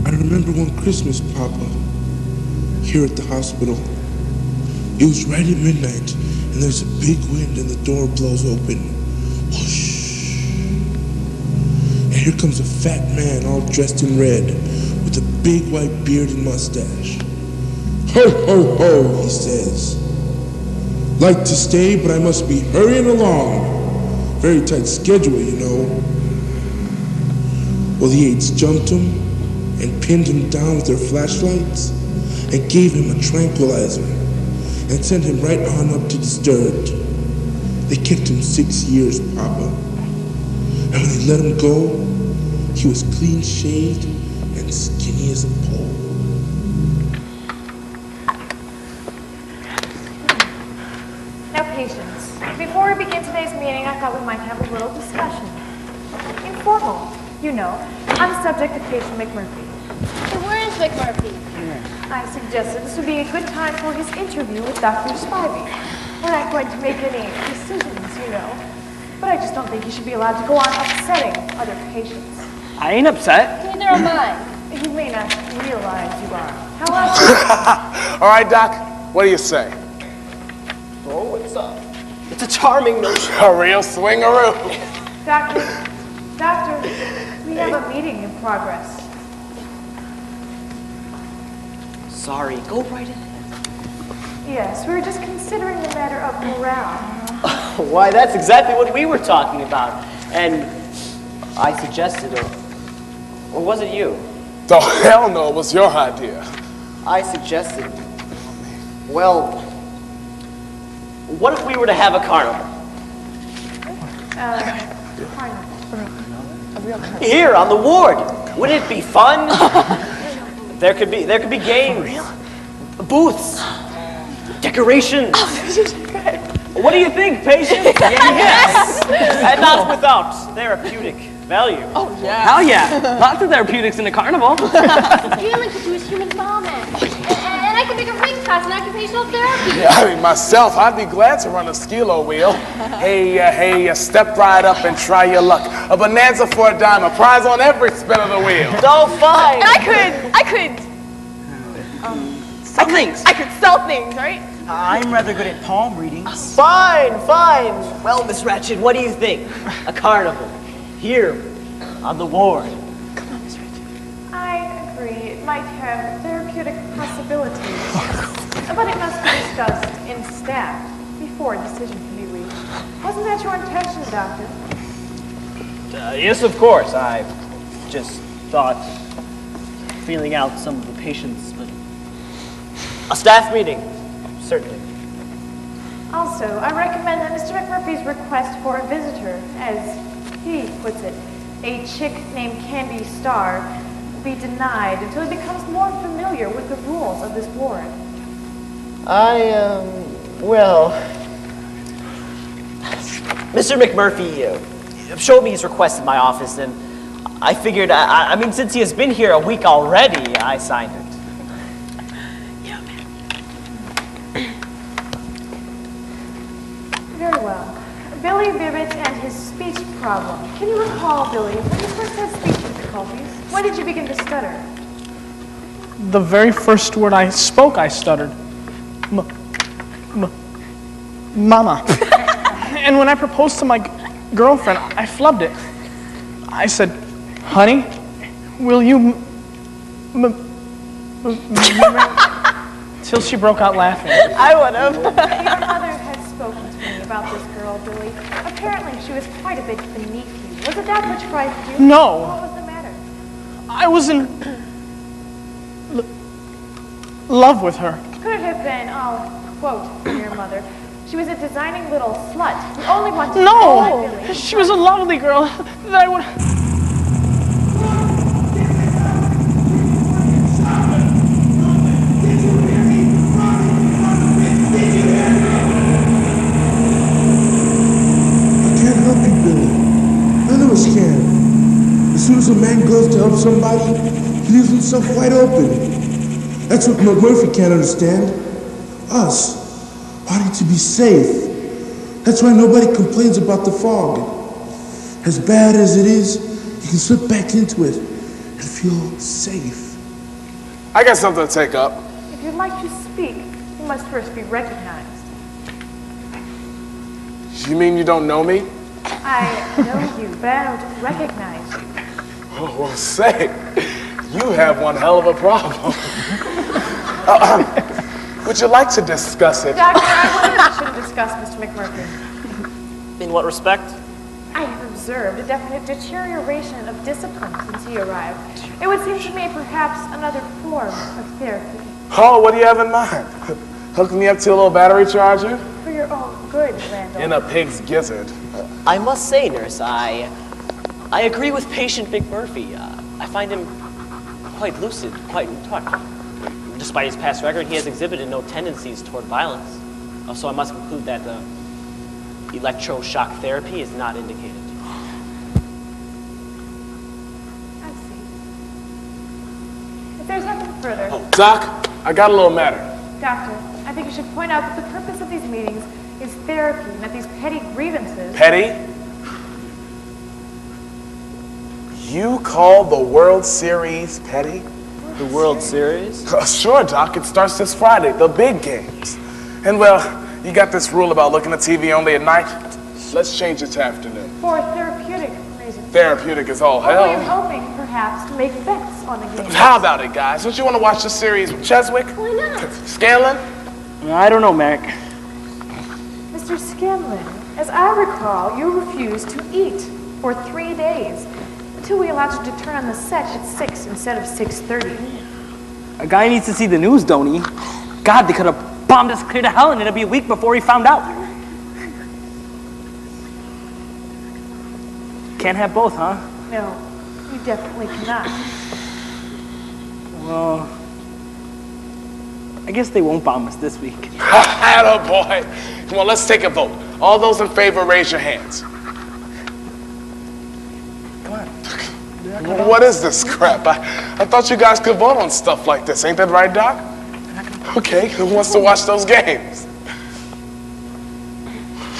I remember one Christmas, Papa, here at the hospital. It was right at midnight, and there's a big wind and the door blows open. Whoosh. And here comes a fat man all dressed in red with a big white beard and mustache. Ho, ho, ho, he says. Like to stay, but I must be hurrying along. Very tight schedule, you know. Well, the aides jumped him and pinned him down with their flashlights and gave him a tranquilizer and sent him right on up to Disturbed. They kept him 6 years, Papa. And when they let him go, he was clean shaved and skinny as a pole. Now, patience. Before we begin today's meeting, I thought we might have a little discussion. Informal, you know, on the subject of patient McMurphy. So where is McMurphy? I suggested this would be a good time for his interview with Dr. Spivey. We're not going to make any decisions, you know, but I just don't think he should be allowed to go on upsetting other patients. I ain't upset. Neither am I. You may not realize you are. However... All right, Doc, what do you say? Oh, it's a charming notion. A real swingaroo. Doctor, we have a meeting in progress. Sorry, go right ahead. Yes, we were just considering the matter of morale. Why, that's exactly what we were talking about. And I suggested, or was it you? The hell no, it was your idea. I suggested, well, what if we were to have a carnival? Here on the ward. Wouldn't it be fun? There could be games, booths, decorations. What do you think, patients? Yes, and not without therapeutic value. Oh yeah. Hell yeah. Lots of therapeutics in a carnival. Healing could do is human embalming. And I can make a ring class in occupational therapy. Yeah, I mean, myself, I'd be glad to run a skilo wheel. Hey, step right up and try your luck. A bonanza for a dime, a prize on every spin of the wheel. Oh, fine. And I could sell things, right? I'm rather good at palm readings. Fine. Well, Miss Ratchet, what do you think? A carnival here on the ward. I agree. It might have therapeutic possibilities, but it must be discussed in staff before a decision can be reached. Wasn't that your intention, Doctor? Yes, of course. I just thought, feeling out some of the patients, but a staff meeting, certainly. Also, I recommend that Mr. McMurphy's request for a visitor, as he puts it, a chick named Candy Starr, be denied until he becomes more familiar with the rules of this ward. Well, Mr. McMurphy showed me his request in my office, and I figured, I mean, since he has been here a week already, I signed it. Very well. Billy Bibbit and his speech problem. Can you recall, Billy, when you first had speech difficulties? When did you begin to stutter? The very first word I spoke, I stuttered. Mama. And when I proposed to my girlfriend, I flubbed it. I said, honey, will you till she broke out laughing. I would have. Your mother had spoken to me about this girl, Billy. Apparently, she was quite a bit beneath you. Was it that which frightened you? No. What was the matter? I was in love with her. Could it have been, I'll quote from your mother, she was a designing little slut who only wanted to No! She was a lovely girl that I would... None of us can. As soon as a man goes to help somebody, he leaves himself wide open. That's what McMurphy can't understand. Us, wanting to be safe. That's why nobody complains about the fog. As bad as it is, you can slip back into it and feel safe. I got something to take up. If you'd like to speak, you must first be recognized. You mean you don't know me? I know you, but I don't recognize you. Oh, well, say, you have one hell of a problem. Would you like to discuss it? Doctor, I believe we should discuss Mr. McMurphy. In what respect? I have observed a definite deterioration of discipline since he arrived. It would seem to me perhaps another form of therapy. Oh, what do you have in mind? Hook me up to a little battery charger? For your own good, Randall. In a pig's gizzard. I must say, nurse, I agree with patient McMurphy. I find him quite lucid, quite in touch. Despite his past record, he has exhibited no tendencies toward violence. So I must conclude that electroshock therapy is not indicated. I see. If there's nothing further... Doc, I got a little matter. Doctor, I think you should point out that the purpose of these meetings is therapy, and that these petty grievances... Petty? You call the World Series petty? The World Series? Sure, Doc. It starts this Friday, the big games. And, well, you got this rule about looking at TV only at night. Let's change it to afternoon. For therapeutic reasons. Therapeutic is all Or hell. you're hoping, perhaps, to make bets on the game. How about it, guys? Don't you want to watch the series with Cheswick? Why not? Scanlon? I don't know, Merrick. Mr. Scanlon, as I recall, you refused to eat for 3 days until we allowed you to turn on the set at 6 instead of 6:30. A guy needs to see the news, don't he? God, they could have bombed us clear to hell and it'd be a week before he found out. Can't have both, huh? No, you definitely cannot. Well, I guess they won't bomb us this week. Attaboy. Come on, let's take a vote. All those in favor, raise your hands. What is this crap? I thought you guys could vote on stuff like this. Ain't that right, Doc? Okay, who wants to watch those games?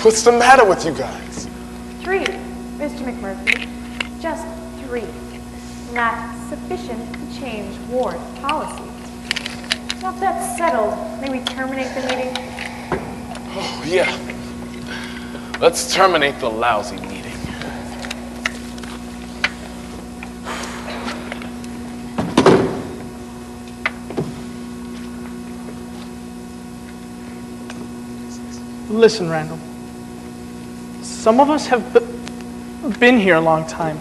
What's the matter with you guys? 3, Mr. McMurphy. Just 3. Not sufficient to change ward policy. Now if that's settled, may we terminate the meeting? Oh, yeah. Let's terminate the lousy meeting. Listen, Randall. Some of us have been here a long time.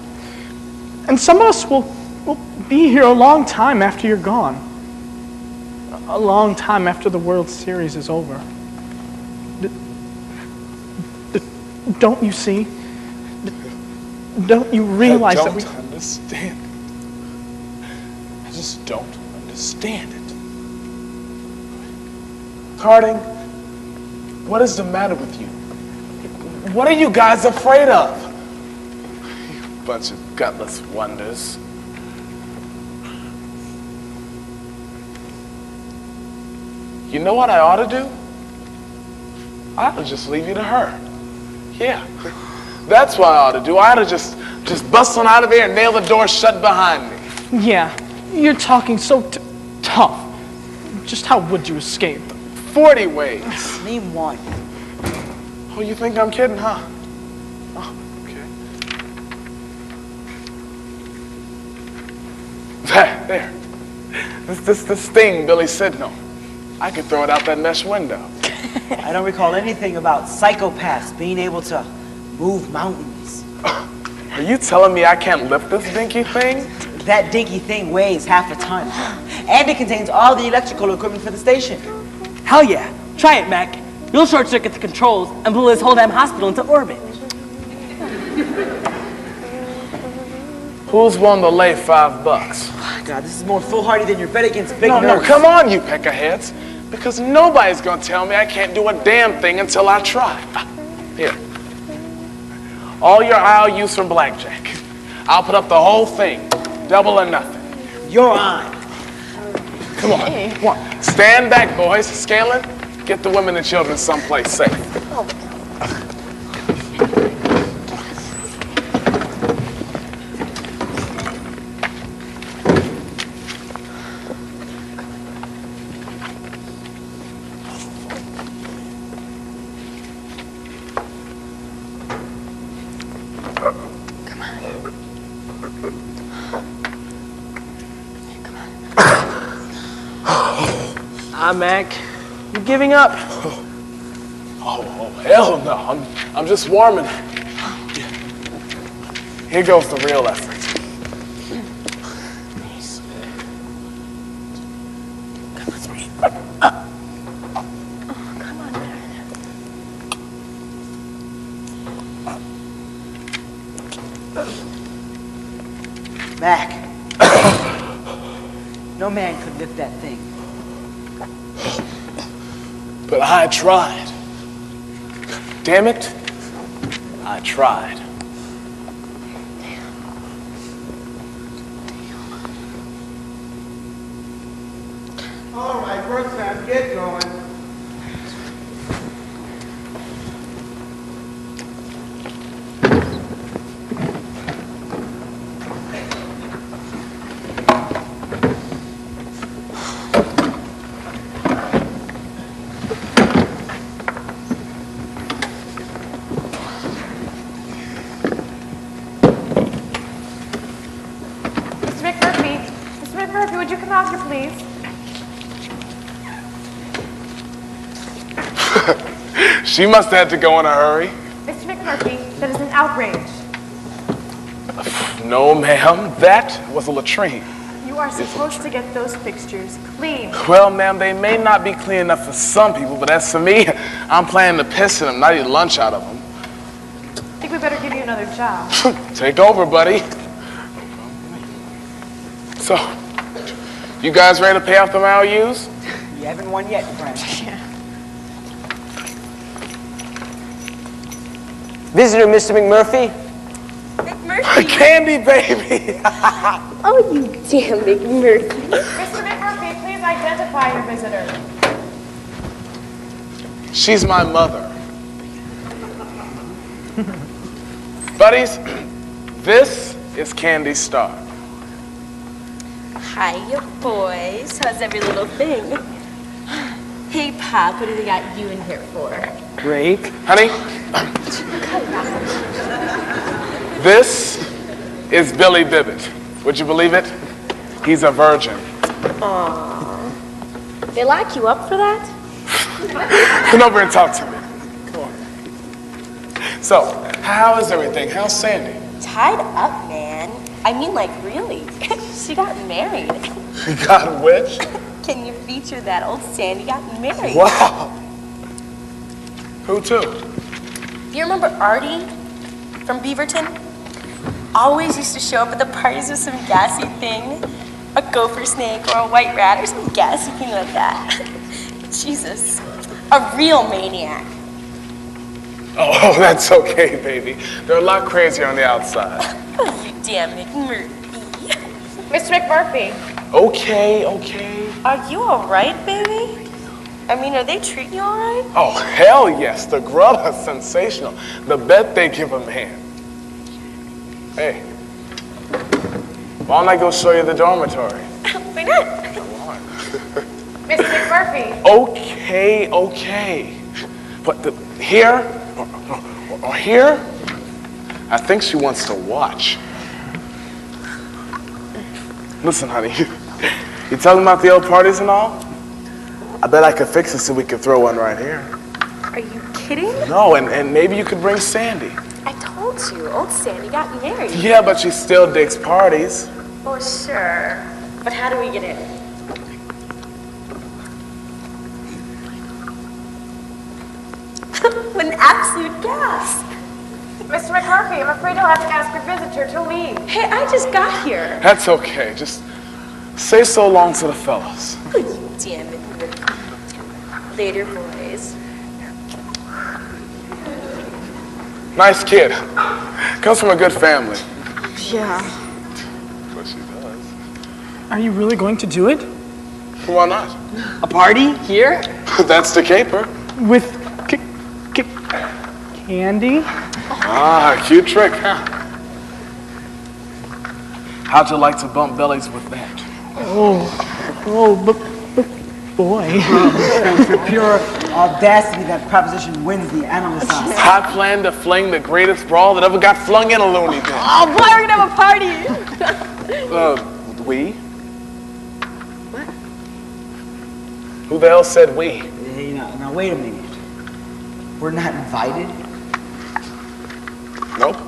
And some of us will be here a long time after you're gone. A long time after the World Series is over. Don't you see? Don't you realize that we... I don't understand it. I just don't understand it. Harding, what is the matter with you? What are you guys afraid of? You bunch of gutless wonders. You know what I ought to do? I ought to just leave you to her. Yeah, that's what I ought to do. I ought to just bust on out of here and nail the door shut behind me. Yeah, you're talking so tough. Just how would you escape? 40 ways. Name one. Oh, you think I'm kidding, huh? Oh, okay. There. This thing Billy Sidnall. I could throw it out that mesh window. I don't recall anything about psychopaths being able to move mountains. Are you telling me I can't lift this dinky thing? That dinky thing weighs half a ton. And it contains all the electrical equipment for the station. Hell yeah. Try it, Mac. You'll short circuit the controls and blow this whole damn hospital into orbit. Who's willing to lay $5? God, this is more foolhardy than your bet against big No, nerds. come on, you peckerheads. Because nobody's gonna tell me I can't do a damn thing until I try. Here. All your IOUs from blackjack. I'll put up the whole thing. Double or nothing. You're on. Come on. Come on. Stand back, boys. Scaling. Get the women and children someplace safe. Mac, you giving up? Oh, hell no. I'm just warming. Here goes the real effort. Mac, no man could lift that thing. But I tried. Damn it, I tried. All right, first time, get going. Would you come out here, please? She must have had to go in a hurry. Mr. McMurphy, that is an outrage. No, ma'am. That was a latrine. You are supposed to get those fixtures clean. Well, ma'am, they may not be clean enough for some people, but as for me, I'm planning to piss in them, not eat lunch out of them. I think we better give you another job. Take over, buddy. So, you guys ready to pay off the IOUs? You haven't won yet, friend. Visitor, Mr. McMurphy. McMurphy? Candy, baby. Oh, you damn McMurphy. Mr. McMurphy, please identify your visitor. She's my mother. Buddies, this is Candy Star. Hiya, boys. How's every little thing? Hey, Pop, what do they got you in here for? Grape. Honey, this is Billy Bibbit. Would you believe it? He's a virgin. Aww. They lock you up for that? Come over and talk to me. Come on. So, how is everything? How's Sandy? Tied up, man. I mean, like, really. She got married. You got a witch? Can you feature that? Old Sandy got married. Wow. Who to? Do you remember Artie from Beaverton? Always used to show up at the parties with some gassy thing. A gopher snake or a white rat or some gassy thing like that. Jesus. A real maniac. Oh, that's okay, baby. They're a lot crazier on the outside. Oh, you damn McMurphy. Mr. McMurphy. Okay. Are you all right, baby? I mean, are they treating you all right? Oh, hell yes. The grub is sensational. The bet they give a man. Hey, why don't I go show you the dormitory? Why not? Come on. Mr. McMurphy. Okay. But here or here, I think she wants to watch. Listen, honey, you talking about the old parties and all? I bet I could fix it so we could throw one right here. Are you kidding? No, and maybe you could bring Sandy. I told you, old Sandy got married. Yeah, but she still digs parties. Oh, sure. But how do we get in? With an absolute gasp. Mr. McMurphy, I'm afraid I'll have to ask your visitor to leave. Hey, I just got here. That's okay. Just say so long to the fellas. Damn it. Later, boys. Nice kid. Comes from a good family. Yeah. What she does. Are you really going to do it? Why not? A party here? That's the caper. With candy? Ah, cute trick, huh? How'd you like to bump bellies with that? Boy. For pure audacity, that proposition wins the analyst house. I plan to fling the greatest brawl that ever got flung in a loony bin. Oh boy, we're gonna have a party. We? What? Who the hell said we? Hey, now wait a minute. We're not invited? Nope.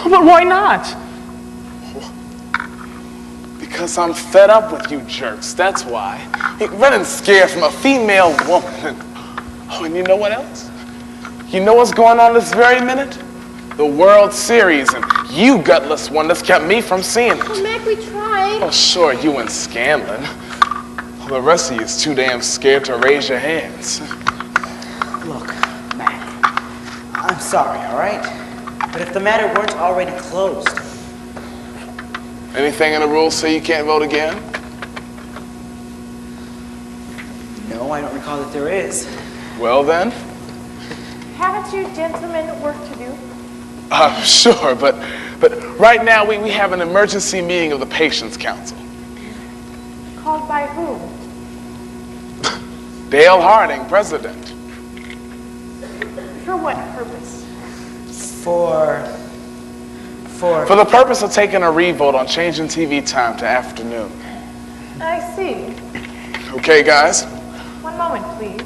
But why not? Because I'm fed up with you jerks, that's why. You're running scared from a female woman. Oh, and you know what else? You know what's going on this very minute? The World Series, and you gutless one that's kept me from seeing it. Well, Mac, we tried. Oh, sure, you and Scanlon. Well, the rest of you is too damn scared to raise your hands. Look, Mac, I'm sorry, all right? But if the matter weren't already closed. Anything in the rules say you can't vote again? No, I don't recall that there is. Well then. Haven't you gentlemen work to do? Sure, but right now we have an emergency meeting of the Patients Council. Called by whom? Dale Harding, president. For what purpose? For the purpose of taking a revote on changing TV time to afternoon. I see. Okay, guys? One moment, please.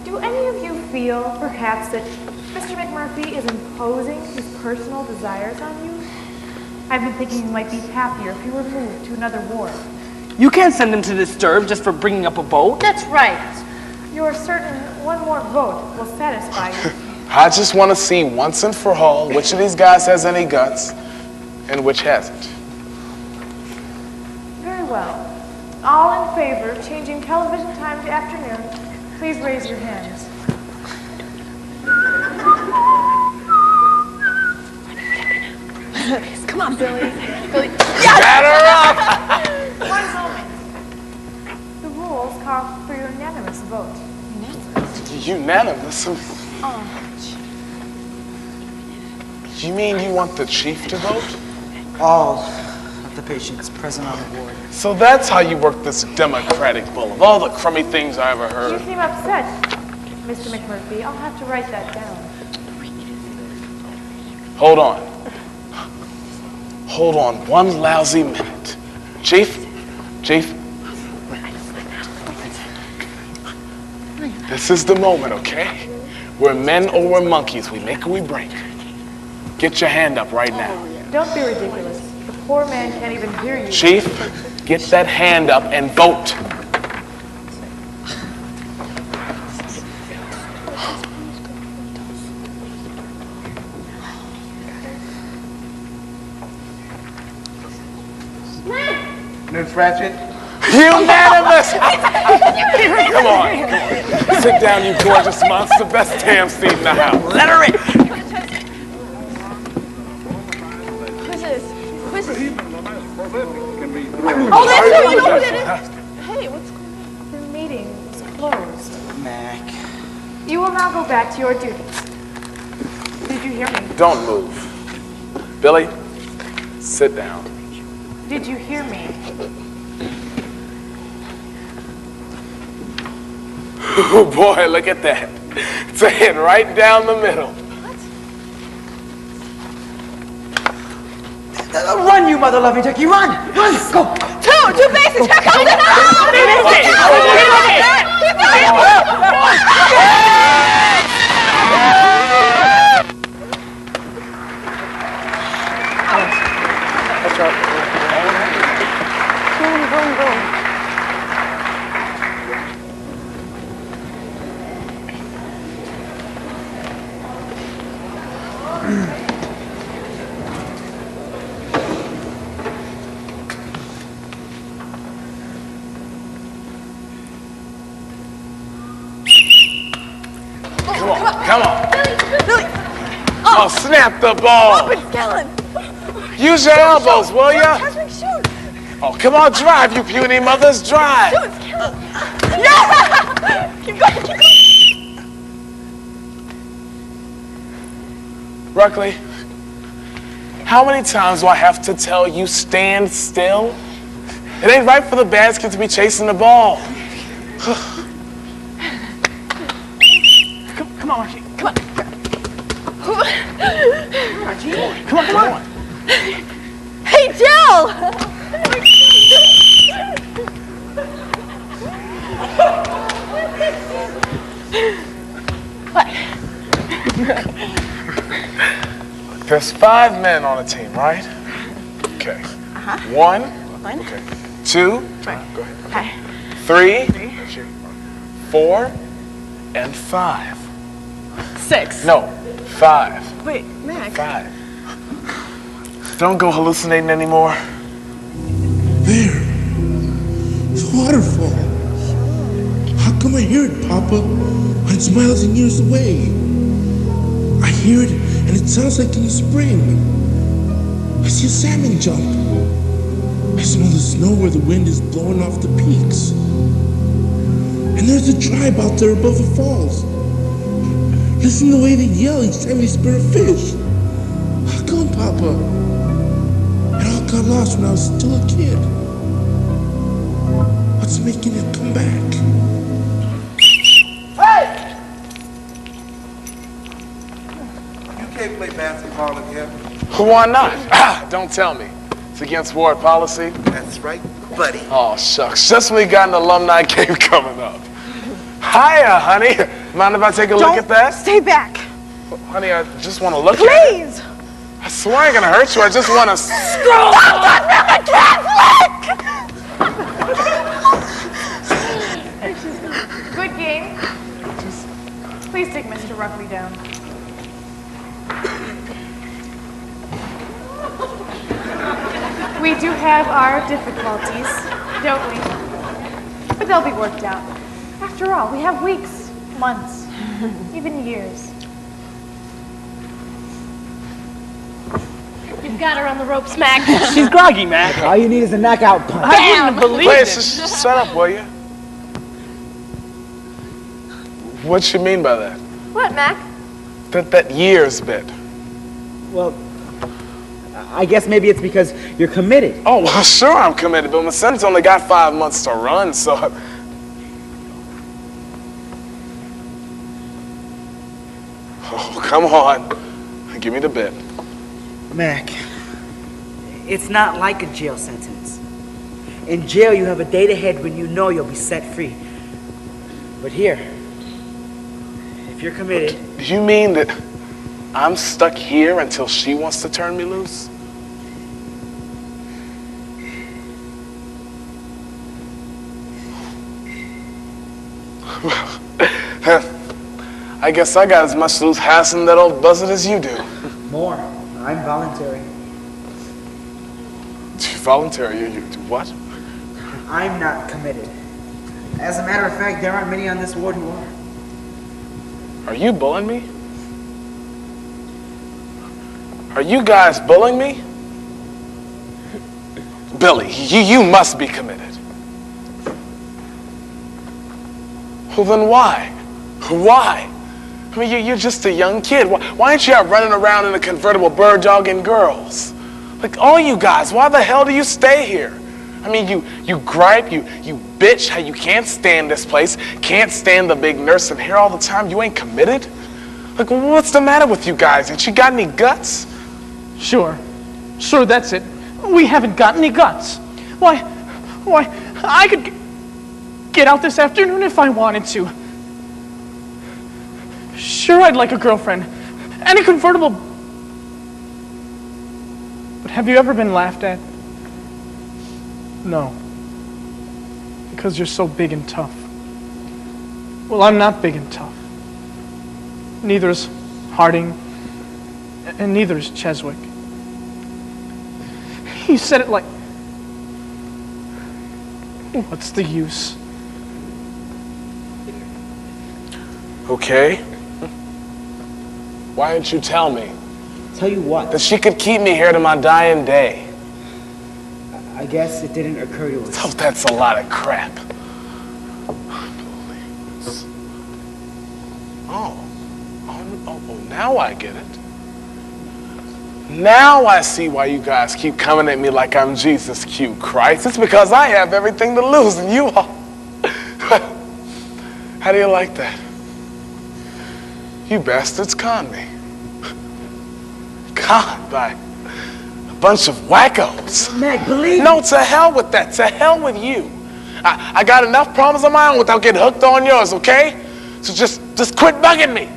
Do any of you feel, perhaps, that Mr. McMurphy is imposing his personal desires on you? I've been thinking you might be happier if you were moved to another ward. You can't send him to disturb just for bringing up a boat. That's right. You're certain one more vote will satisfy you. I just want to see once and for all which of these guys has any guts and which hasn't. Very well. All in favor of changing television time to afternoon, please raise your hands. Come on, Billy. Got her up! One moment. The rules call for your unanimous vote. Unanimous? Oh. You mean you want the chief to vote? All of the patients present on the ward. So that's how you work this democratic bull of all the crummy things I ever You heard. seem upset, Mr. McMurphy. I'll have to write that down. Hold on. Hold on one lousy minute. Chief? This is the moment, okay? We're men or we're monkeys. We make or we break. Get your hand up right now. Don't be ridiculous. The poor man can't even hear you. Chief, get that hand up and vote. Nurse Ratchet? Unanimous! Come on. Sit down, you gorgeous monster. Best damn seat in the house. Let her in. Who's this? Oh, that's who you know who that is. Hey, what's going on? The meeting was closed. You will now go back to your duties. Did you hear me? Don't move. Billy, sit down. Did you hear me? Oh boy, look at that. It's a hit right down the middle. Run, you mother-loving turkey, run! Run! Go! Two bases, here comes the Boom, boom, boom. Come on. Billy. Oh, snap the ball. Open, Skellen. Use your elbows, will ya? Shoot. Oh, come on, drive, you puny mothers, drive. Shoot, Skellen. Yeah! Keep going, keep going. Ruckley, how many times do I have to tell you stand still? It ain't right for the basket to be chasing the ball. Come on, Archie. Come on. Archie. Come on. Hey, Jill! What? There's 5 men on a team, right? Okay. 1. Okay. 2. Go ahead. 3. 4. And 5. 6. No, 5. Wait, Mac. 5. Don't go hallucinating anymore. There. The waterfall. How come I hear it, Papa, when it's miles and years away? I hear it, and it sounds like in the spring. I see a salmon jump. I smell the snow where the wind is blowing off the peaks. And there's a tribe out there above the falls. Listen to the way they yell each time they spear a fish. How come, Papa? It all got lost when I was still a kid. What's making it come back? Hey! You can't play basketball again. Why not? Don't tell me. It's against ward policy. That's right, buddy. Oh, shucks. Just when we got an alumni game coming up. Hiya, honey. Mind if I take a look at that? Stay back. Honey, I just want to look at it. Please. I swear I ain't gonna hurt you. I just want to. Stop that, Catholic! Good game. Please take Mr. Ruckley down. We do have our difficulties, don't we? But they'll be worked out. After all, we have weeks, months, even years. You've got her on the ropes, Mac. She's groggy, Mac. All you need is a knockout punch. I wouldn't believe Wait, it. just shut up, will you? What you mean by that? What, Mac? That years bit. Well, I guess maybe it's because you're committed. Oh, well, sure I'm committed, but my son's only got 5 months to run, so... Oh, come on. Give me the bit. Mac, it's not like a jail sentence. In jail, you have a date ahead when you know you'll be set free. But here, if you're committed... You mean that I'm stuck here until she wants to turn me loose? Well, I guess I got as much to lose hassling that old buzzard as you do. More. I'm voluntary. Voluntary? You what? I'm not committed. As a matter of fact, there aren't many on this ward who are. Are you bullying me? Are you guys bullying me? Billy, you must be committed. Well, then why? Why? I mean, you're just a young kid. Why aren't you out running around in a convertible bird dogging girls? Like, all you guys, why the hell do you stay here? I mean, you gripe, you bitch how you can't stand this place, can't stand the big nurse in here all the time. You ain't committed? Like, what's the matter with you guys? Ain't you got any guts? Sure, that's it. We haven't got any guts. Why, I could get out this afternoon if I wanted to. Sure, I'd like a girlfriend and a convertible. But have you ever been laughed at? No. Because you're so big and tough. Well, I'm not big and tough. Neither is Harding, and neither is Cheswick. You said it like... What's the use? Okay. Why didn't you tell me? Tell you what? That she could keep me here to my dying day. I guess it didn't occur to us. Oh, that's a lot of crap. Oh, now I get it. Now I see why you guys keep coming at me like I'm Jesus Q Christ. It's because I have everything to lose and you all. How do you like that? You bastards conned me. Conned by a bunch of wackos. Meg, believe me. No, to hell with that. To hell with you. I got enough problems of my own without getting hooked on yours, okay? So just quit bugging me.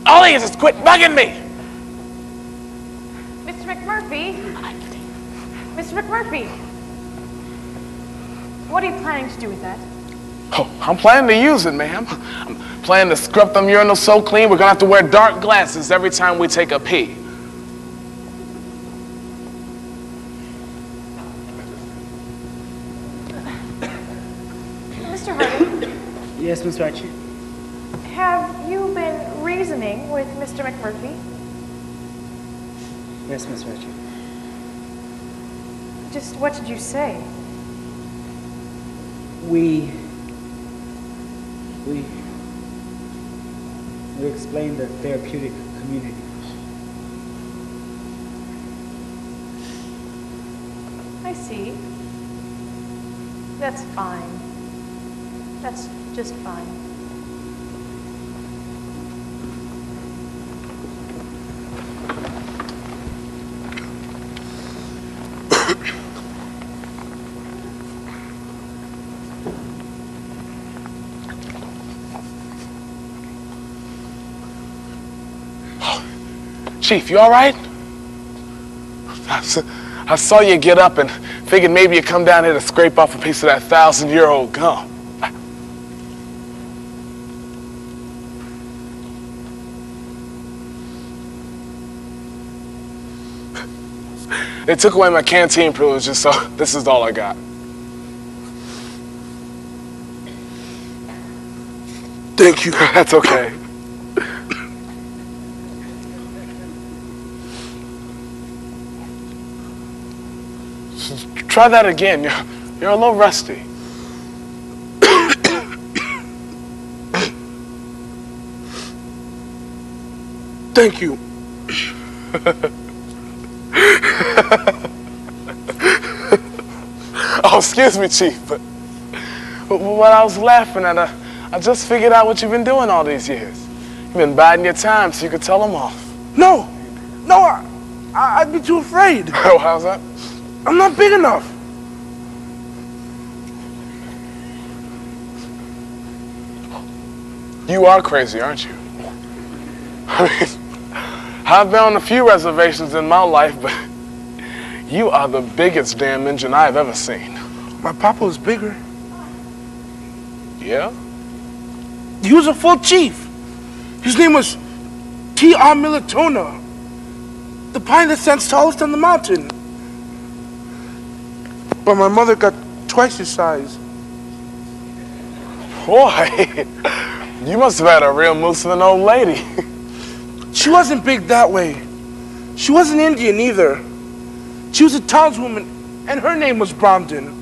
All he is quit bugging me. Mr. McMurphy. Mr. McMurphy. What are you planning to do with that? Oh, I'm planning to use it, ma'am. I'm planning to scrub them urinals so clean we're gonna have to wear dark glasses every time we take a pee. Mr. Harding. Yes, Miss Archie. Have you been reasoning with Mr. McMurphy? Yes, Miss Archie. Just what did you say? We explained the therapeutic community. I see. That's fine. That's just fine. Chief, you all right? I saw you get up and figured maybe you'd come down here to scrape off a piece of that 1,000-year-old gum. They took away my canteen privileges, so this is all I got. Thank you. That's okay. Try that again. You're a little rusty. Thank you. Oh, excuse me, Chief, but what I was laughing at, I just figured out what you've been doing all these years. You've been biding your time so you could tell them off. No, I'd be too afraid. Oh, how's that? I'm not big enough. You are crazy, aren't you? I mean, I've been on a few reservations in my life, but you are the biggest damn engine I've ever seen. My papa was bigger. Yeah? He was a full chief. His name was T.R. Militona, the pine that stands tallest on the mountain. But my mother got twice his size. Boy, you must have had a real moose of an old lady. She wasn't big that way. She wasn't Indian either. She was a townswoman, and her name was Bromden.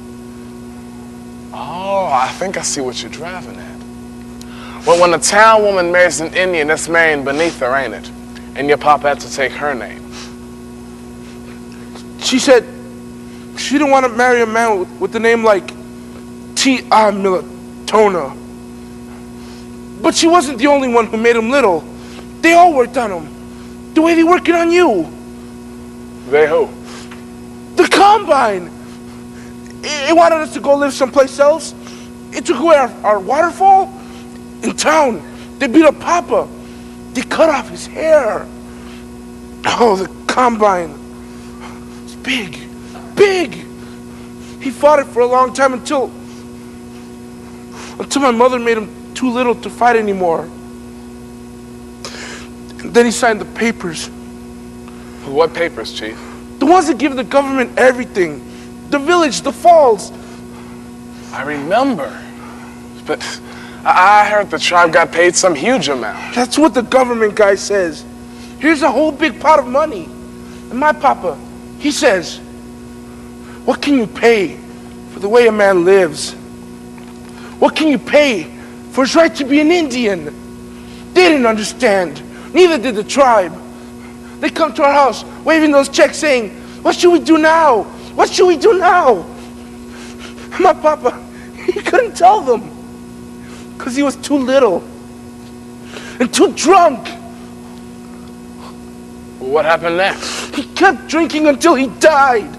Oh, I think I see what you're driving at. Well, when a town woman marries an Indian, that's marrying beneath her, ain't it? And your papa had to take her name. She said she didn't want to marry a man with a name like T.I. Militona. But she wasn't the only one who made him little. They all worked on him. The way they working on you. They who? The Combine. It wanted us to go live someplace else. It took away our waterfall. In town, they beat up Papa. They cut off his hair. Oh, the Combine. It's big. Big. He fought it for a long time until my mother made him too little to fight anymore. And then he signed the papers. What papers, Chief? The ones that give the government everything. The village, the falls. I remember. But I heard the tribe got paid some huge amount. That's what the government guy says. Here's a whole big pot of money. And my papa, he says, what can you pay for the way a man lives? What can you pay for his right to be an Indian? They didn't understand. Neither did the tribe. They come to our house waving those checks saying, what should we do now? What should we do now? My papa, he couldn't tell them because he was too little and too drunk. What happened next? He kept drinking until he died.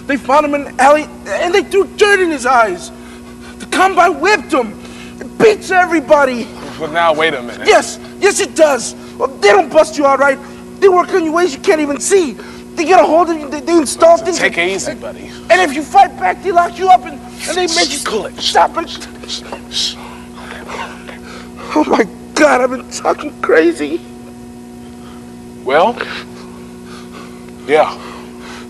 They found him in an alley and they threw dirt in his eyes. The Combine whipped him. It beats everybody. Well, now, wait a minute. Yes, it does. Well, they don't bust you out right. They work on you ways you can't even see. They get a hold of you, they install things. Take it easy, buddy. And if you fight back, they lock you up and they make you stop and... Oh my God, I've been talking crazy. Well, yeah.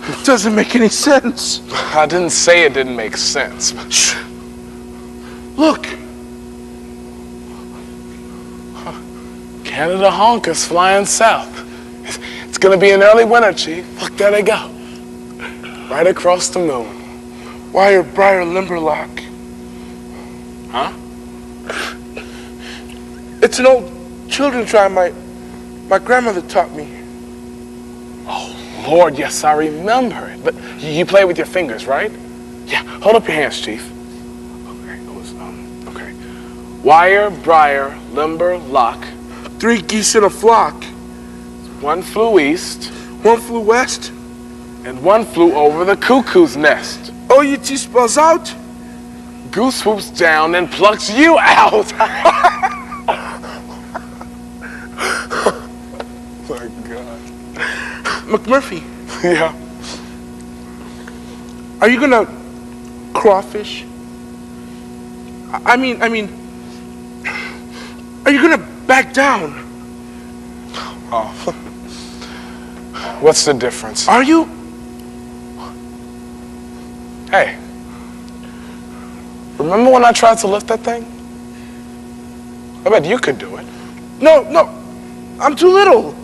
It doesn't make any sense. I didn't say it didn't make sense. Shh. Look. Canada honkers flying south. It's gonna be an early winter, Chief. Look, there they go. Right across the moon. Wire, briar, limberlock. Huh? It's an old children's rhyme my grandmother taught me. Oh, Lord, yes, I remember it. But you play with your fingers, right? Yeah, hold up your hands, Chief. Okay, it was, okay. Wire, briar, limber, lock. 3 geese in a flock. 1 flew east. 1 flew west. And 1 flew over the cuckoo's nest. O-U-T spells out. Goose swoops down and plucks you out. My God. McMurphy. Yeah? Are you gonna crawfish? I mean, are you gonna back down? Oh. What's the difference? Are you? Hey. Remember when I tried to lift that thing? I bet you could do it. No. I'm too little.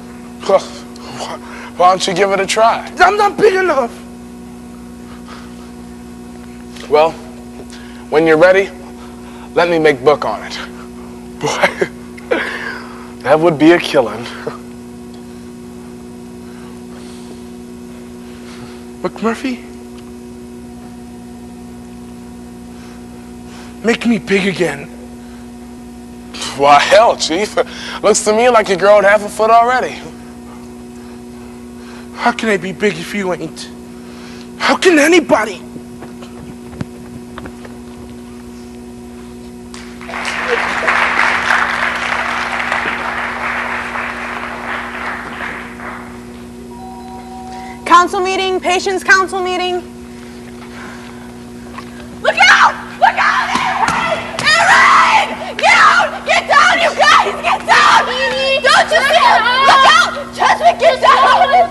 Why don't you give it a try? I'm not big enough. Well, when you're ready, let me make book on it. Boy, that would be a killing. McMurphy? Make me big again. Why, hell, Chief. Looks to me like you growed half a foot already. How can I be big if you ain't? How can anybody? Council meeting, patients council meeting. Look out! Look out! Aaron! Get out! Get down, you guys! Get down! Don't you see him? Look out! Jasmine, get down!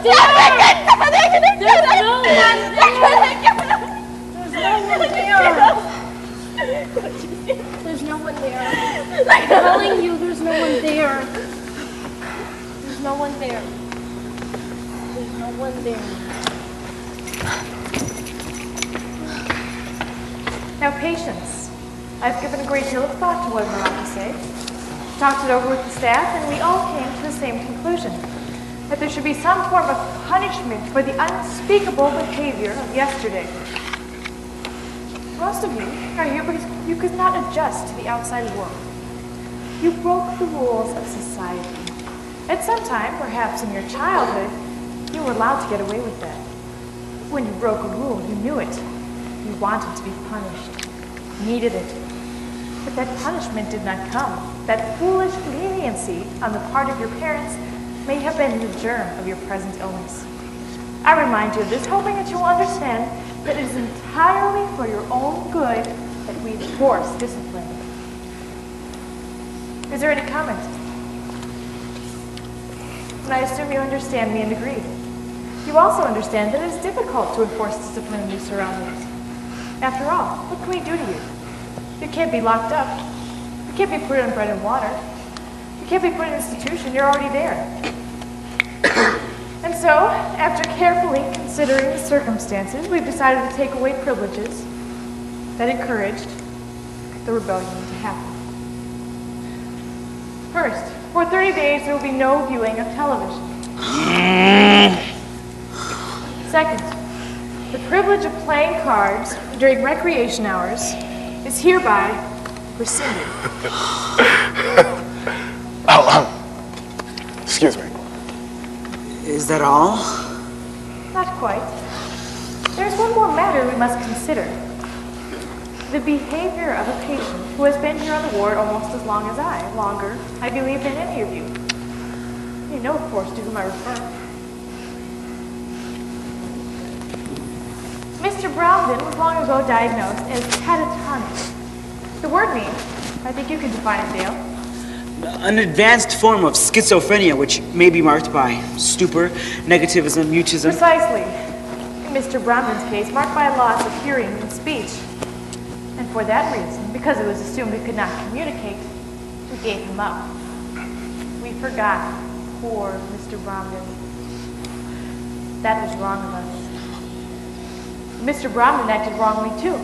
Jasmine, get down! There's no one there. I'm telling you, there's no one there. There's no one there. There's no one there. Now, patience. I've given a great deal of thought to what I'm about to say. talked it over with the staff, and we all came to the same conclusion, that there should be some form of punishment for the unspeakable behavior of yesterday. Most of you are here because you could not adjust to the outside world. You broke the rules of society. At some time, perhaps in your childhood, you were allowed to get away with that. When you broke a rule, you knew it. You wanted to be punished, needed it. But that punishment did not come. That foolish leniency on the part of your parents may have been the germ of your present illness. I remind you of this, hoping that you will understand that it is entirely for your own good that we enforce discipline. Is there any comment? And I assume you understand me and agree. You also understand that it is difficult to enforce discipline in these surroundings. After all, what can we do to you? You can't be locked up. You can't be put on bread and water. You can't be put in an institution. You're already there. And so, after carefully considering the circumstances, we've decided to take away privileges that encouraged the rebellion to happen. First, for 30 days there will be no viewing of television. Second, the privilege of playing cards during recreation hours is hereby rescinded. Excuse me. Is that all? Not quite. There's one more matter we must consider. The behavior of a patient who has been here on the ward almost as long as I, longer, I believe, than any of you. You know, of course, to whom I refer. Mr. Browden was long ago diagnosed as catatonic. The word means, I think you can define it, Dale. An advanced form of schizophrenia, which may be marked by stupor, negativism, mutism. Precisely. In Mr. Browden's case, marked by loss of hearing and speech. And for that reason, because it was assumed we could not communicate, we gave him up. We forgot poor Mr. Browden. That was wrong of us. Mr. Browden acted wrongly too.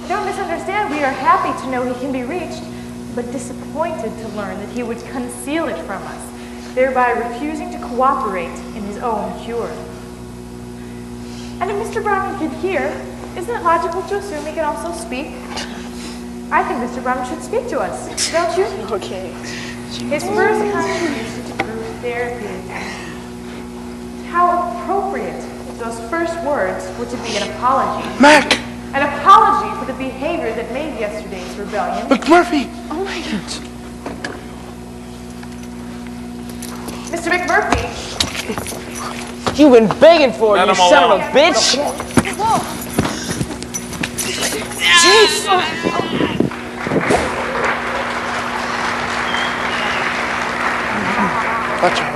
Don't misunderstand, we are happy to know he can be reached, but disappointed to learn that he would conceal it from us, thereby refusing to cooperate in his own cure. And if Mr. Browden can hear, isn't it logical to assume he can also speak? I think Mr. Browden should speak to us, don't you? Okay. His first contribution to group therapy. How appropriate if those first words were to be an apology. Mac! An apology for the behavior that made yesterday's rebellion. McMurphy! Oh my God. Mr. McMurphy! You've been begging for it, you son of a bitch! Jeez! Watch out.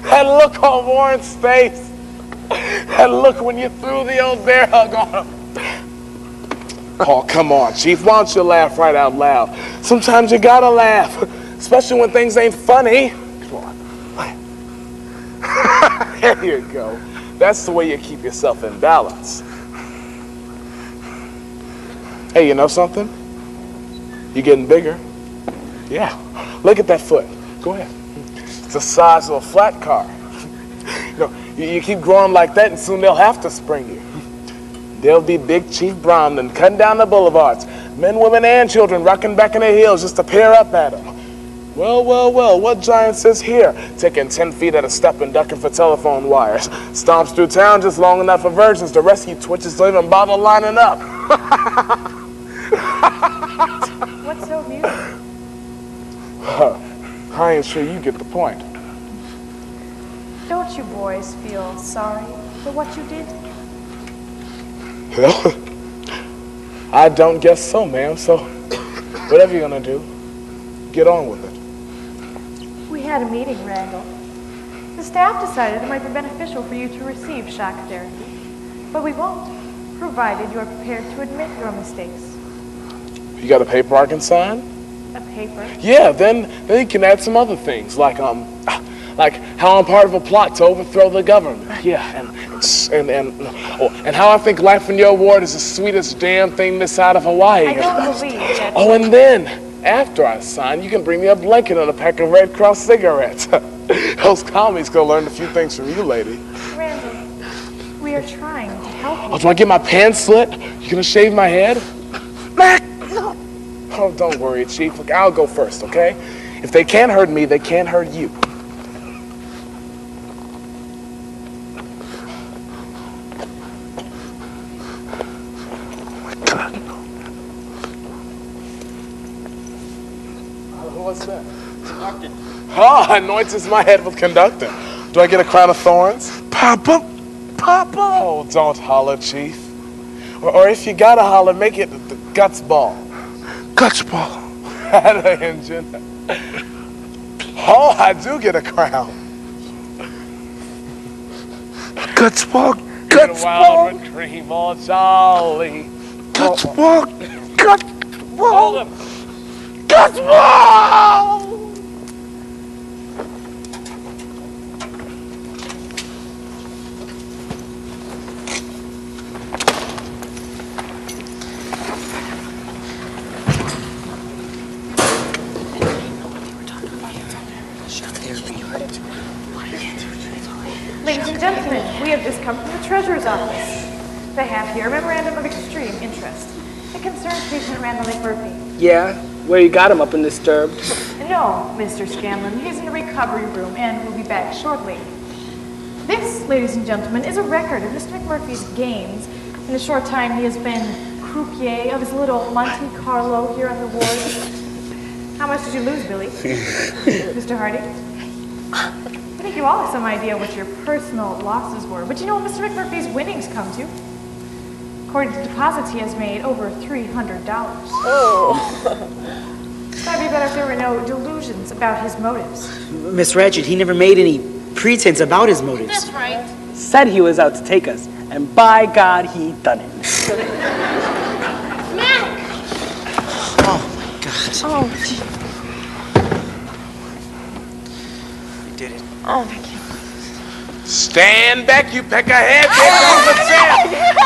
That look on Warren's face. That look when you threw the old bear hug on him. Oh, come on, Chief. Why don't you laugh right out loud? Sometimes you gotta laugh, especially when things ain't funny. Come on. There you go. That's the way you keep yourself in balance. Hey, you know something? You're getting bigger. Yeah. Look at that foot. Go ahead. It's the size of a flat car. You keep growing like that and soon they'll have to spring you. There'll be big Chief Bromden cutting down the boulevards. Men, women, and children rocking back in their heels just to peer up at him. Well, what giant is here? Taking 10 feet at a step and ducking for telephone wires. Stomps through town just long enough for virgins to rescue twitches to even bother lining up. What's so amusing? I ain't sure you get the point. Don't don't you boys feel sorry for what you did? Well, I don't guess so, ma'am. So, whatever you're gonna do, get on with it. We had a meeting, Randall. The staff decided it might be beneficial for you to receive shock therapy, but we won't, provided you are prepared to admit your mistakes. You got a paper I can sign? A paper? Yeah, then you can add some other things, like how I'm part of a plot to overthrow the government. Yeah, and how I think life in your ward is the sweetest damn thing this side of Hawaii. I don't believe that. Oh, and then, after I sign, you can bring me a blanket and a pack of Red Cross cigarettes. Those commies could learn a few things from you, lady. Randall, we are trying to help you. Oh, do I get my pants slit? You gonna shave my head? Mac, no. Oh, don't worry, Chief. Look, I'll go first, okay? If they can't hurt me, they can't hurt you. What's that? Conductor. Oh, anoints my head with conductor. Do I get a crown of thorns? Papa! Papa! Oh, don't holler, Chief. Or if you gotta holler, make it the guts ball. Guts ball. The engine. Oh, I do get a crown. Guts ball. Guts ball. Wild with cream all jolly. Guts ball. Guts ball. Guts ball. Ladies and gentlemen, we have just come from the Treasurer's office. They have here a memorandum of extreme interest. It concerns patient Randall McMurphy. Yeah? Where you got him up and disturbed? No, Mr. Scanlon. He's in a recovery room and will be back shortly. This, ladies and gentlemen, is a record of Mr. McMurphy's gains. In a short time, he has been croupier of his little Monte Carlo here on the ward. How much did you lose, Billy? Mr. Hardy? I think you all have some idea what your personal losses were, but you know what Mr. McMurphy's winnings come to? According to deposits, he has made over $300. Oh. That'd be better if there were no delusions about his motives. Miss Ratchet, he never made any pretense about his motives. That's right. Said he was out to take us, and by God, he done it. Mac! Oh, my God. Oh, gee. You did it. Oh, thank you. Stand back, you peck ahead. Here comes the champ.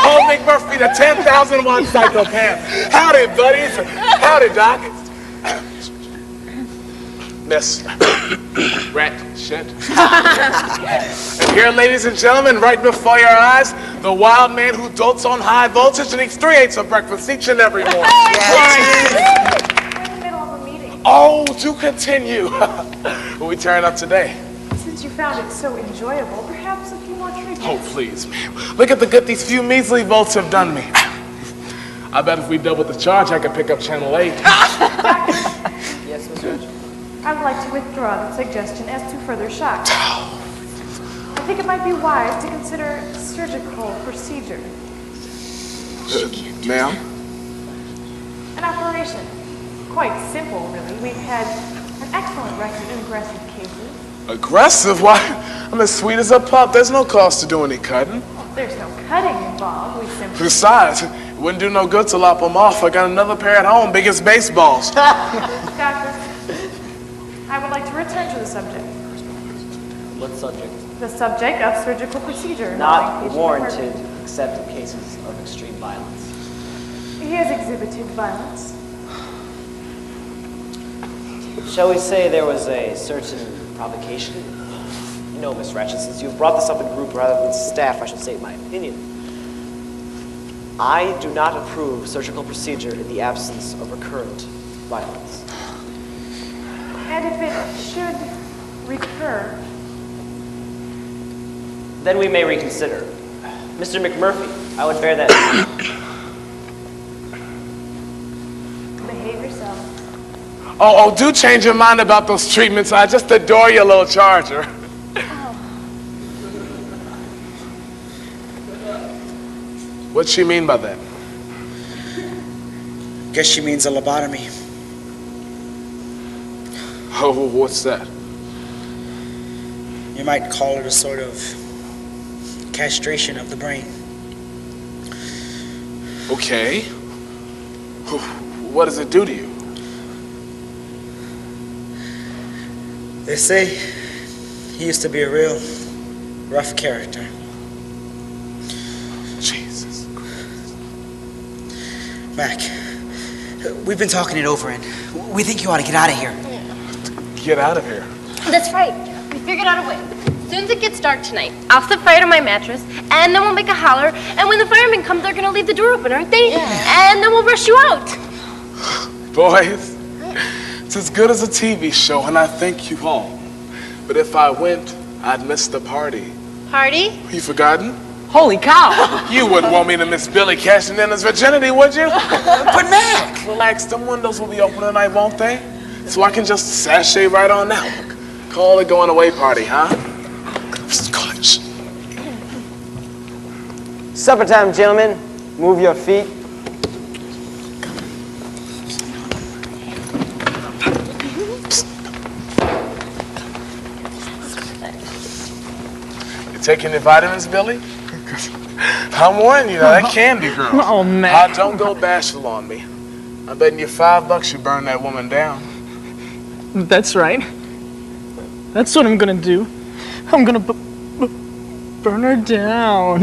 Old McMurphy, the 10,001 psychopath. Howdy, buddies. Howdy, Doc. Miss Rat shit. And here, ladies and gentlemen, right before your eyes, the wild man who dotes on high voltage and eats 3/8 of breakfast each and every morning. We're in the middle of a meeting. Oh, to continue. What we tearing up today? Since you found it so enjoyable, perhaps a few more treats. Oh, please, ma'am. Look at the good these few measly volts have done me. I bet if we doubled the charge, I could pick up channel 8. Yes, Mr. Rich? I would like to withdraw that suggestion as to further shock. I think it might be wise to consider surgical procedure. Ma'am? An operation. Quite simple, really. We've had an excellent record in aggressive cases. Aggressive? Why? I'm as sweet as a pup. There's no cost to do any cutting. Well, there's no cutting involved. We simply... Besides, it wouldn't do no good to lop them off. I got another pair at home, big as baseballs. Doctor, I would like to return to the subject. What subject? The subject of surgical procedure. Not involving warranted patient except in cases of extreme violence. He has exhibited violence. Shall we say there was a certain provocation? No, Miss Ratchet, since you've brought this up in group rather than staff, I should state my opinion. I do not approve surgical procedure in the absence of recurrent violence. And if it should recur, Then we may reconsider. Mr. McMurphy, I would bear that. behave yourself. Oh, do change your mind about those treatments. I just adore your little charger. What's she mean by that? Guess she means a lobotomy. Oh, what's that? You might call it a sort of castration of the brain. Okay. What does it do to you? They say he used to be a real rough character. Jesus. Mac, we've been talking it over and we think you ought to get out of here. Get out of here? That's right. We figured out a way. As soon as it gets dark tonight, I'll set fire to my mattress, and then we'll make a holler, and when the firemen come, they're gonna leave the door open, aren't they? Yeah. And then we'll rush you out. Boys, it's as good as a TV show, and I thank you all. But if I went, I'd miss the party. Party? You forgotten? Holy cow! You wouldn't want me to miss Billy cashing in his virginity, would you? But Mac! Relax, them windows will be open tonight, won't they? So I can just sashay right on out. Call it going away party, huh? Scotch. Supper time, gentlemen. Move your feet. You taking your vitamins, Billy? I'm warning you, that candy girl. Oh, man. Don't go bashful on me. I'm betting you $5 you burn that woman down. That's right. That's what I'm gonna do. I'm gonna burn her down.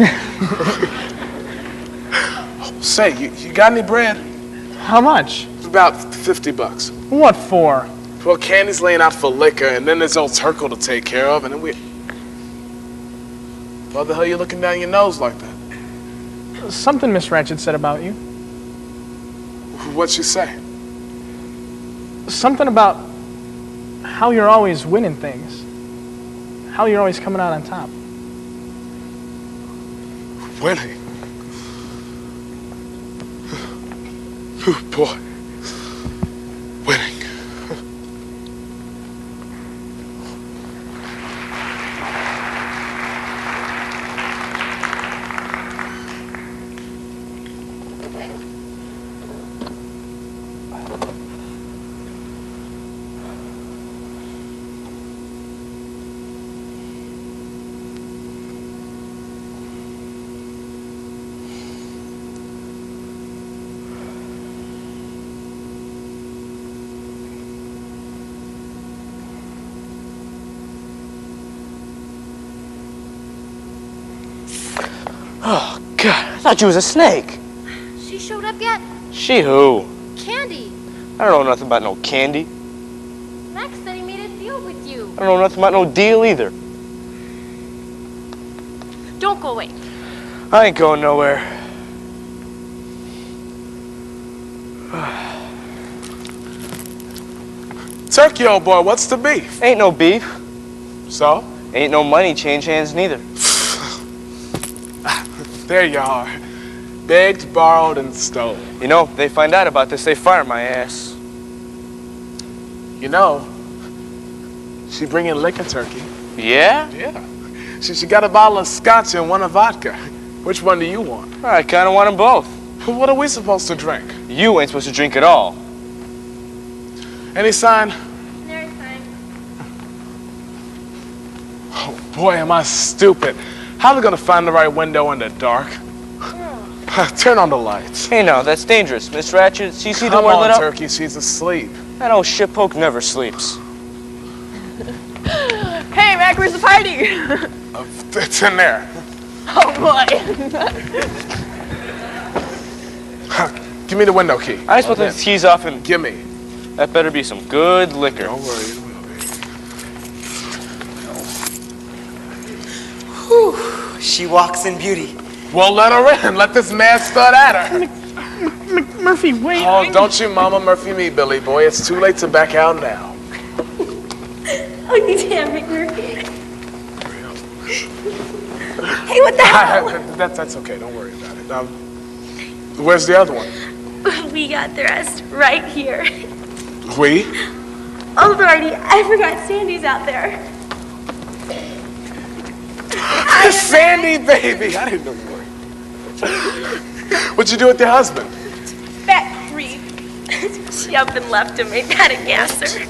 Say, you got any bread? How much? About $50. What for? Well, Candy's laying out for liquor, and then there's old Turkle to take care of, and then we... What the hell are you looking down your nose like that? Something Miss Ratched said about you. What'd she say? Something about how you're always winning things. How you're always coming out on top. Winning? Oh, boy. Winning. Oh, God, I thought you was a snake. She showed up yet? She who? Candy. I don't know nothing about no candy. Max said he made a deal with you. I don't know nothing about no deal either. Don't go away. I ain't going nowhere. Turkey, old boy, what's the beef? Ain't no beef. So? Ain't no money change hands neither. There you are. Begged, borrowed, and stole. You know, if they find out about this, they fire my ass. You know, she bringing liquor, Turkey. Yeah? Yeah. She got a bottle of scotch and one of vodka. Which one do you want? I kind of want them both. What are we supposed to drink? You ain't supposed to drink at all. Any sign? There's sign. Oh, boy, am I stupid. How are we going to find the right window in the dark? Turn on the lights. Hey, no, that's dangerous. Miss Ratched, she see the Come door on, lit up? Turkey, she's asleep. That old shitpoke never sleeps. Hey, Mac, where's the party? It's in there. Oh, boy. Give me the window key. I just put the keys off and... Give me. That better be some good liquor. Don't worry, it will be. Whew. She walks in beauty. Well, let her in. Let this man start at her. Murphy, wait. Oh, don't you Mama Murphy me, Billy boy. It's too late to back out now. Oh, you damn McMurphy. Hey, what the hell? That's okay. Don't worry about it. Where's the other one? We got the rest right here. We? Oh, Lordy, I forgot Sandy's out there. Sandy, baby. I didn't know you were. What'd you do with your husband? That creep. She up and left him. Ain't that a gasser?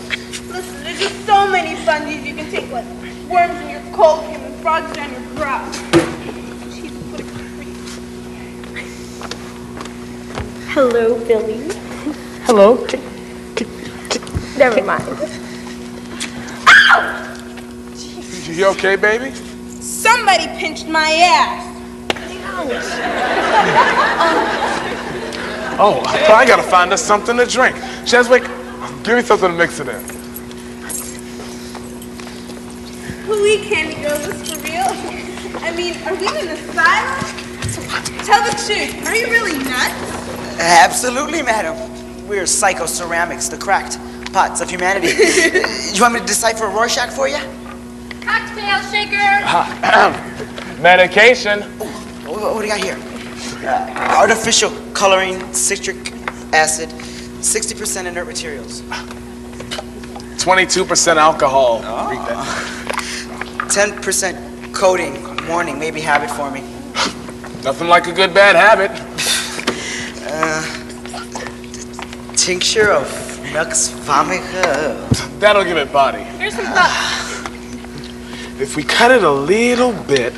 Listen, there's just so many funsies you can take, like worms in your cold cream and frogs down your brow. Jeez, what a creep. Hello, Billy. Hello. Never mind. You okay, baby? Somebody pinched my ass. Oh, I gotta find us something to drink. Cheswick, give me something to mix it in. Please, Candy Girl, is this for real? I mean, are we in an asylum? Tell the truth, are you really nuts? Absolutely, madam. We're psychoceramics, the cracked pots of humanity. You want me to decipher Rorschach for you? Cocktail shaker. Medication. What do you got here? Artificial coloring, citric acid, 60% inert materials. 22% alcohol. Oh. 10% coating. Warning, maybe habit forming. Nothing like a good bad habit. Tincture of Nux vomica. That'll give it body. Here's some thoughts. If we cut it a little bit.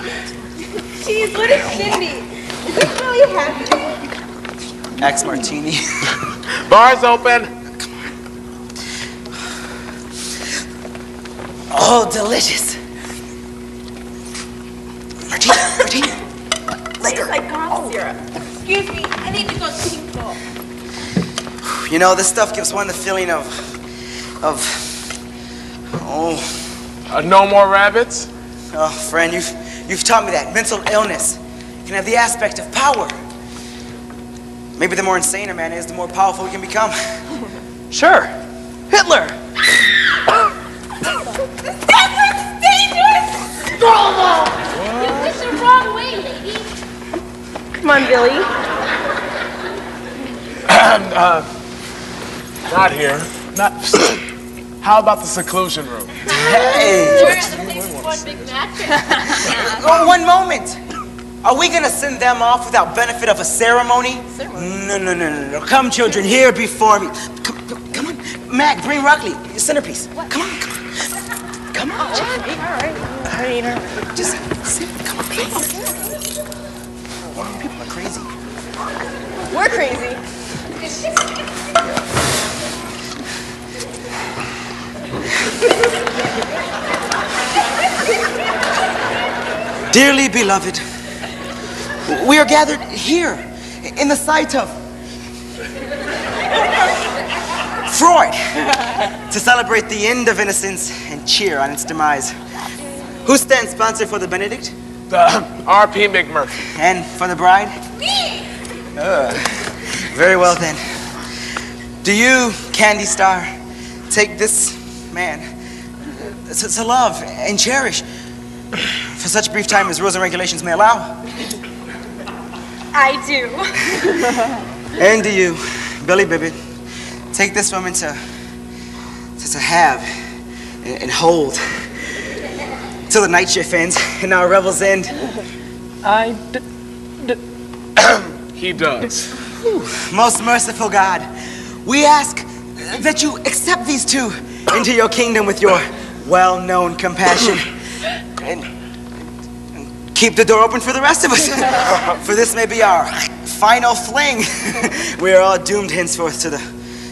Jeez, what is Cindy? Is this really happening? Axe martini. Bar's open. Oh, delicious. Martini. Tastes like cough syrup. Excuse me, I need to go to the You know, this stuff gives one the feeling of no more rabbits? Oh, friend, you've taught me that mental illness can have the aspect of power. Maybe the more insane a man is, the more powerful he can become. Sure, Hitler. This looks dangerous! You went the wrong way, lady. Come on, Billy. Not here. How about the seclusion room? Hey! One big mattress. Oh, one moment. Are we gonna send them off without benefit of a ceremony? No. Come, children, here before me. Come on. Mac, bring Ruckley, centerpiece. Come on. Come on. All right. Just sit. Come on, please. People are crazy. We're crazy. Dearly beloved, we are gathered here in the sight of Freud to celebrate the end of innocence and cheer on its demise. Who stands sponsor for the Benedict? R.P. McMurphy. And for the bride? Me! Very well then. Do you, Candy Star, take this man to love and cherish for such brief time as rules and regulations may allow? I do. And do you, Billy Bibbit, take this woman to have and hold till the night shift ends and our revels end? He does. Most merciful God, we ask that you accept these two into your kingdom with your well-known compassion. And keep the door open for the rest of us. For this may be our final fling. We are all doomed henceforth to the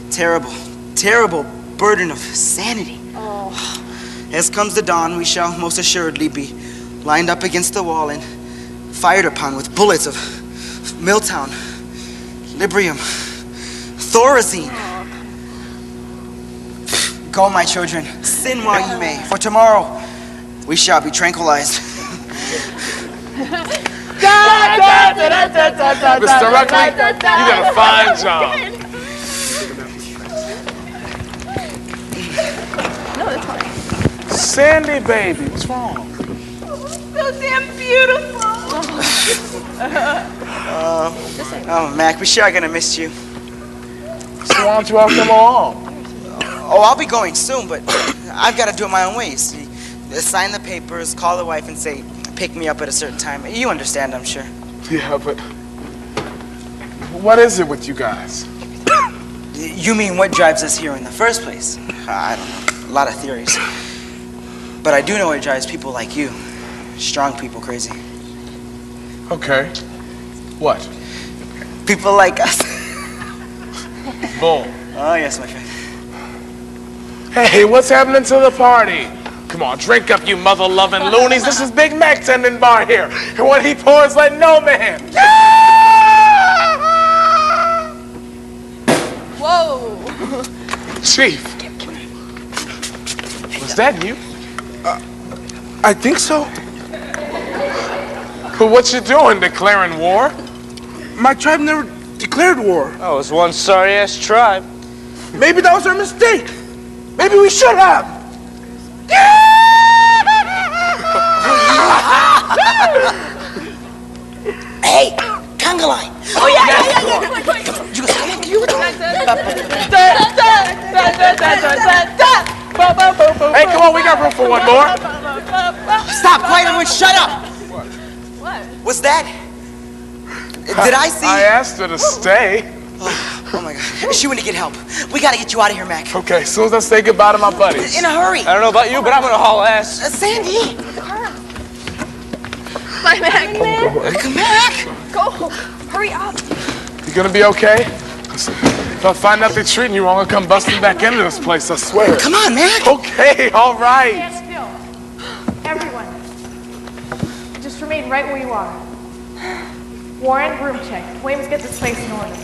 terrible burden of sanity. As comes the dawn, we shall most assuredly be lined up against the wall and fired upon with bullets of Milltown, Librium, Thorazine. Go, my children, sin while you may, for tomorrow we shall be tranquilized. Mr. Ruckley, you did a fine job. No, that's fine. Sandy, baby, what's wrong? So damn beautiful. Oh, Mac, we sure are gonna miss you. So why don't you all come along? Oh, I'll be going soon, but I've got to do it my own way. See, sign the papers, call the wife, and say, pick me up at a certain time. You understand, I'm sure. Yeah, but What is it with you guys? You mean what drives us here in the first place? I don't know. A lot of theories. But I do know it drives people like you. Strong people crazy. Okay. What? People like us. Bull. Oh, yes, my friend. Hey, what's happening to the party? Come on, drink up, you mother-loving loonies. This is Big Mac tending bar here. And what he pours, let no man. Whoa! Chief. Was that you? I think so. But what you doing, declaring war? My tribe never declared war. Oh, it's one sorry-ass tribe. Maybe that was our mistake. Maybe we should have. Hey, conga line. Oh, yeah. Hey, come on, we got room for one more. Stop, quiet, everyone, shut up. What? What's that? Did I see? I asked her to stay. Oh my God. She went to get help. We gotta get you out of here, Mac. Okay, as soon as I say goodbye to my buddies. In a hurry. I don't know about you, but I'm gonna haul ass. Sandy. Bye, Mac. Come back. Go. Hurry up. You gonna be okay? 'Cause if I find out they're treating you wrong, I'll come busting back into this place, I swear. Come on, Mac. Okay, all right. Stand still. Everyone. Just remain right where you are. Warren, room check. Williams, get this place in order.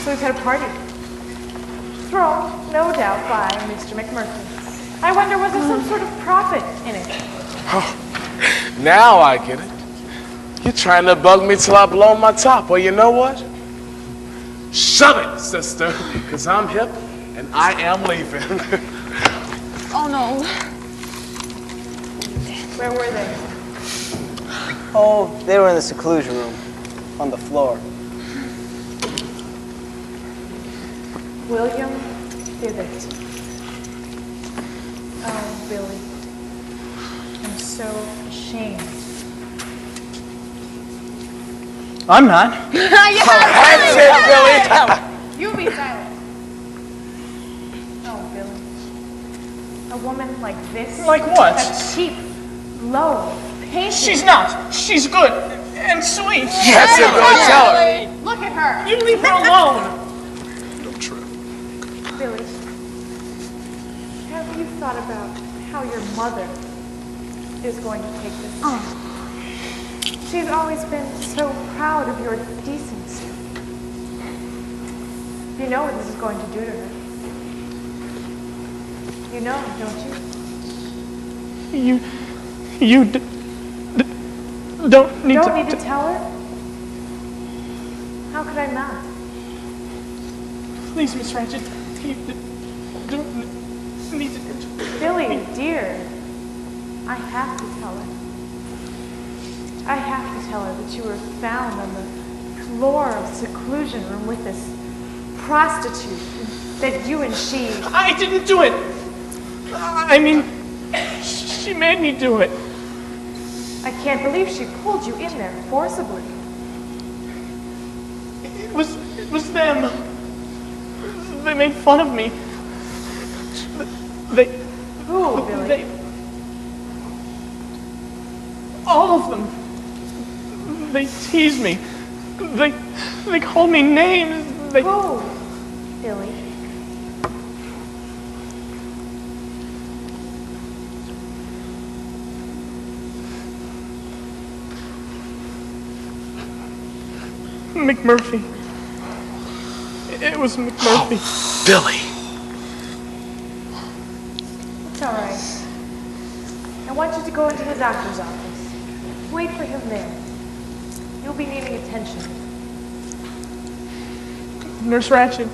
So we've had a party. Thrown, no doubt, by Mr. McMurphy. I wonder, was there some sort of profit in it? Oh, now I get it. You're trying to bug me till I blow my top. Well, you know what? Shove it, sister, because I'm hip and I am leaving. Oh, no. Where were they? Oh, they were in the seclusion room, on the floor. William Thibbett. Oh, Billy. I'm so ashamed. I'm not. That's it, Billy. You be silent. Oh, Billy. A woman like this? Like what? A cheap, low, painted. She's not. She's good and sweet. That's it, Billy. Tell her. Look at her. You leave her alone. Don't trip. Billy, have you thought about how your mother is going to take this? She's always been so proud of your decency. You know what this is going to do to her. You know, don't you? You don't need Don't need to tell her? How could I not? Please, Miss Ratchet. You don't need to. Billy, dear, I have to tell her. I have to tell her that you were found on the floor of the seclusion room with this prostitute, that you and she... I didn't do it! I mean, she made me do it. I can't believe she pulled you in there forcibly. It was them. They made fun of me. Who, Billy? All of them. They teased me. They called me names. Who, Billy? McMurphy. It was McMurphy. Oh, Billy. It's all right. I want you to go into the doctor's office. Wait for him there. You'll be needing attention. Nurse Ratchet,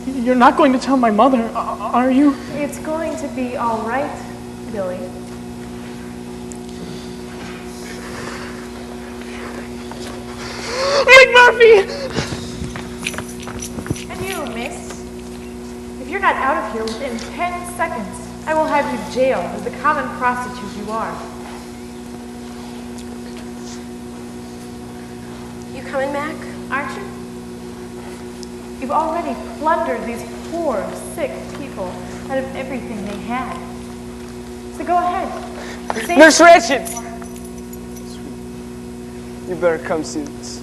you're not going to tell my mother, are you? It's going to be all right, Billy. McMurphy! And you, miss, if you're not out of here within 10 seconds, I will have you jailed as the common prostitute you are. coming, Mac? Aren't you? You've already plundered these poor, sick people out of everything they had. So go ahead. Nurse Ratched! You better come see this.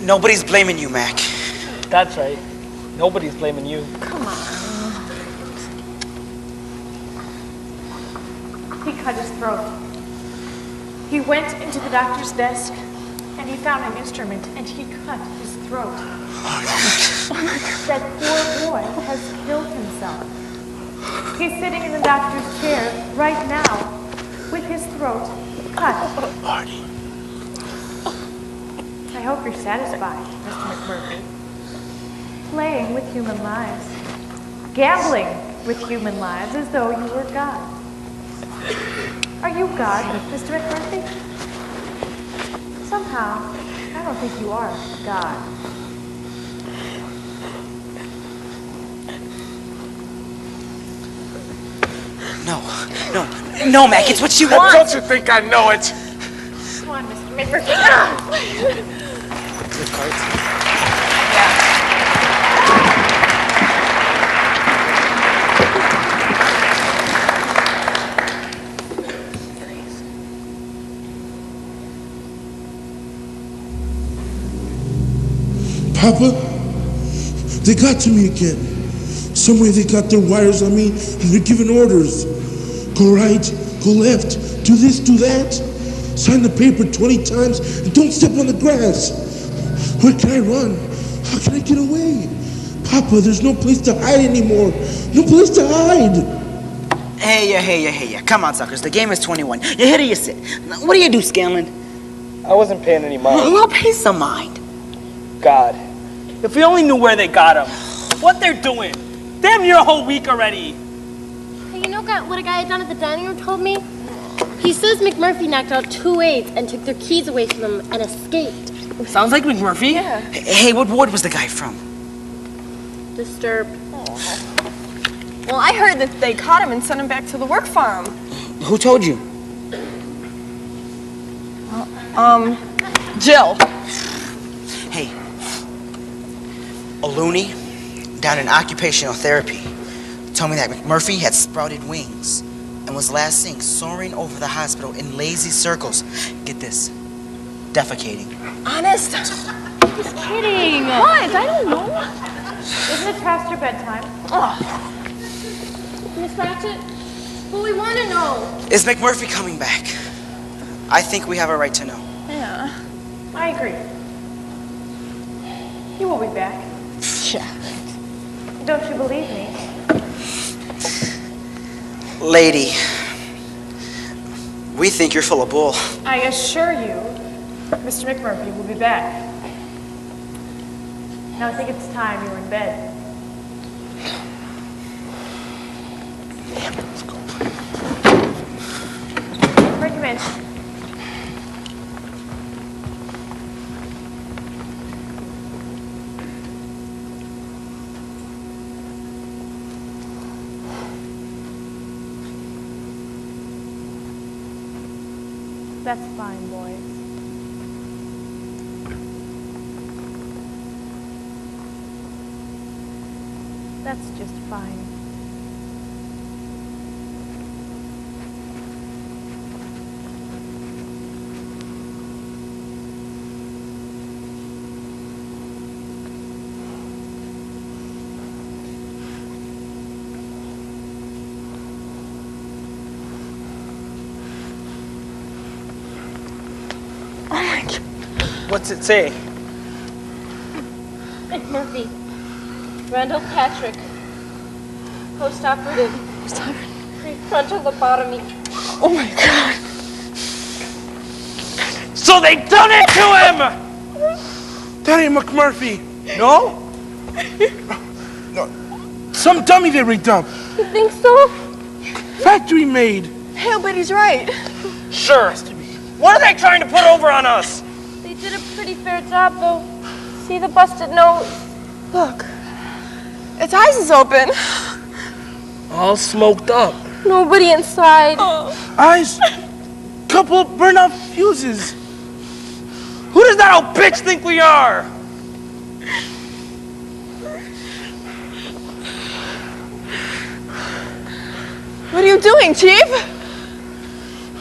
Nobody's blaming you, Mac. That's right. Nobody's blaming you. Come on. He cut his throat. He went into the doctor's desk and he found an instrument and he cut his throat. That poor boy has killed himself. He's sitting in the doctor's chair right now with his throat cut. Artie. I hope you're satisfied, Mr. McMurphy. Playing with human lives. Gambling with human lives as though you were God. Are you God, Mr. McMurphy? Somehow, I don't think you are God. No, Mac, it's what you want. Don't you think I know it? Come on, Mr. McMurphy. Good cards. Papa, they got to me again. Some way they got their wires on me and they're giving orders. Go right, go left, do this, do that. Sign the paper 20 times and don't step on the grass. Where can I run? How can I get away? Papa, there's no place to hide anymore. No place to hide. Hey. Come on, suckers. The game is 21. You hit or you sit. What do you do, Scanlan? I wasn't paying any mind. Well, pay some mind. God. If we only knew where they got him. What they're doing. Damn near a whole week already. Hey, you know what a guy had done at the dining room told me? He says McMurphy knocked out 2 aides and took their keys away from them and escaped. Sounds like McMurphy. Yeah. Hey, what ward was the guy from? Disturbed. Well, I heard that they caught him and sent him back to the work farm. Who told you? Jill. Hey, a loony down in occupational therapy told me that McMurphy had sprouted wings and was last seen soaring over the hospital in lazy circles. Get this, defecating. Honest? Just kidding. What? I don't know. Isn't it past your bedtime? Miss Ratched, but we want to know. Is McMurphy coming back? I think we have a right to know. Yeah. I agree. He will be back. Yeah. Don't you believe me? Lady, we think you're full of bull. I assure you, Mr. McMurphy will be back. Now I think it's time you were in bed. Let's go. Bring him in. That's fine, boys. That's just fine. What's it say? McMurphy. Randall Patrick. Post-operative. Prefrontal lobotomy. Oh my God. So they done it to him! That ain't McMurphy. No? No. Some dummy they rigged up. You think so? Factory made. Hell, but he's right. Sure. What are they trying to put over on us? They did a pretty fair job, though. See the busted nose? Look. Its eyes is open. All smoked up. Nobody inside. Eyes? couple of burnt out fuses. Who does that old bitch think we are? What are you doing, Chief?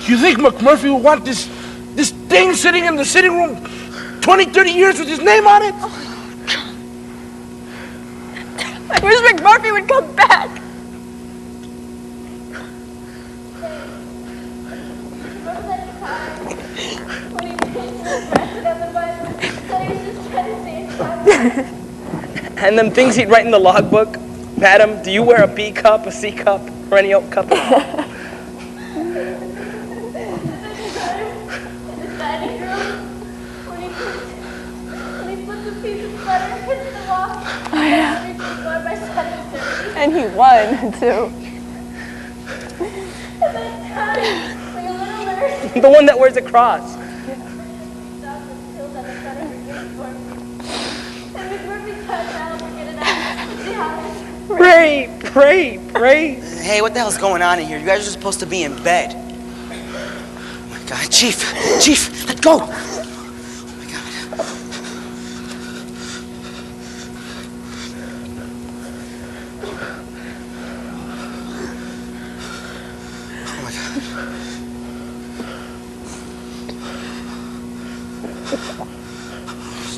You think McMurphy would want this thing sitting in the sitting room 20, 30 years with his name on it? I wish McMurphy would come back. And them things he'd write in the logbook. Madam, do you wear a B cup, a C cup, or any old cup at all? And he won, too. The one that wears a cross. Pray, pray, pray. Hey, what the hell's going on in here? You guys are supposed to be in bed. Oh my God, Chief, let go. Oh my God. Oh my God.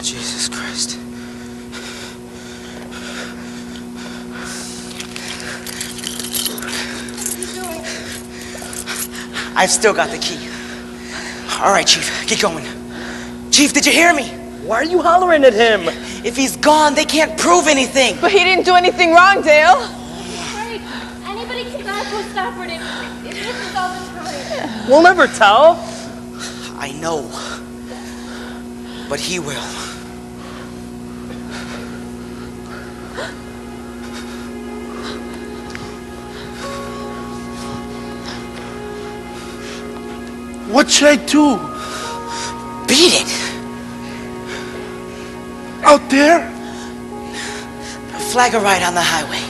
Jesus Christ. I've still got the key. All right, Chief, get going. Chief, did you hear me? Why are you hollering at him? If he's gone, they can't prove anything. But he didn't do anything wrong, Dale. Right. Anybody can die for Stafford. It happens all the time. We'll never tell. I know. But he will. What should I do? Beat it. Out there? Flag a ride on the highway.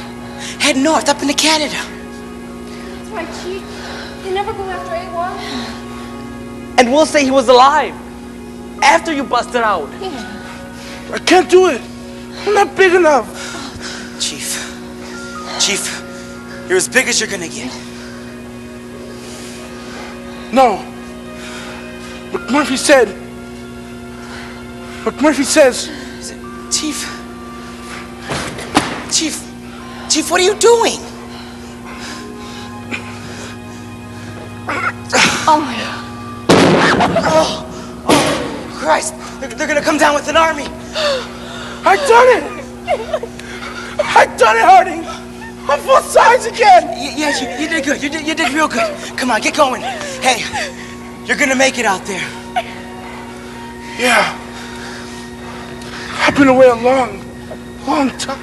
Head north, up into Canada. That's right, Chief. They never go after A1. And we'll say he was alive. After you busted out. I can't do it. I'm not big enough. Chief, you're as big as you're gonna get. No. McMurphy says. Chief, what are you doing? Oh my God. Oh, Christ, they're gonna come down with an army. I done it, Harding. I'm full size again. Yes, you did good. You did real good. Come on, get going. Hey, you're gonna make it out there. Yeah. I've been away a long time.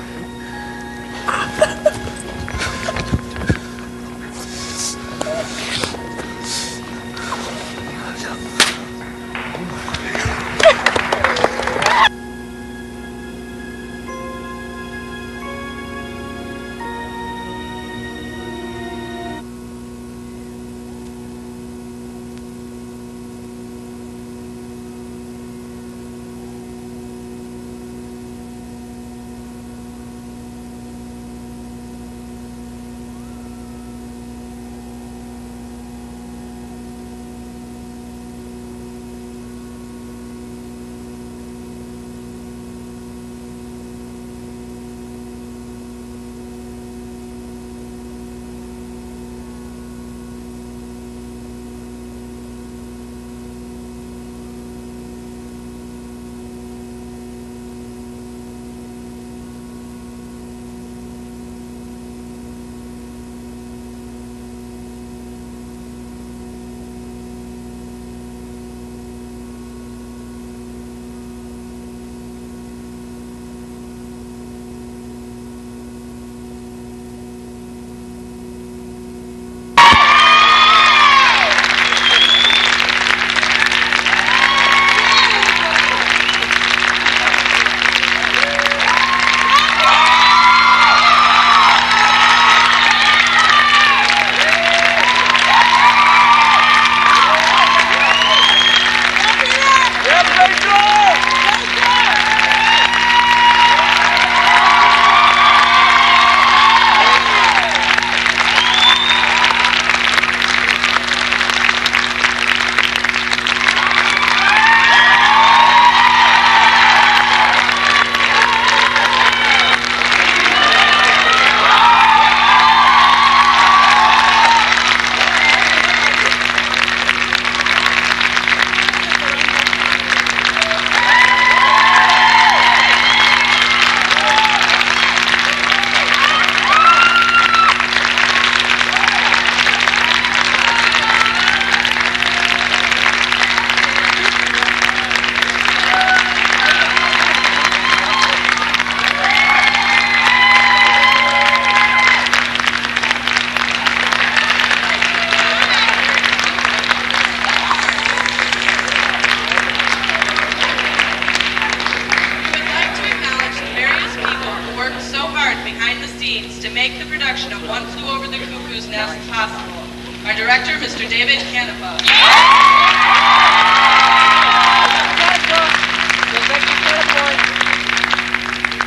make the production of One Flew Over the Cuckoo's Nest possible. Our director, Mr. David Canepa.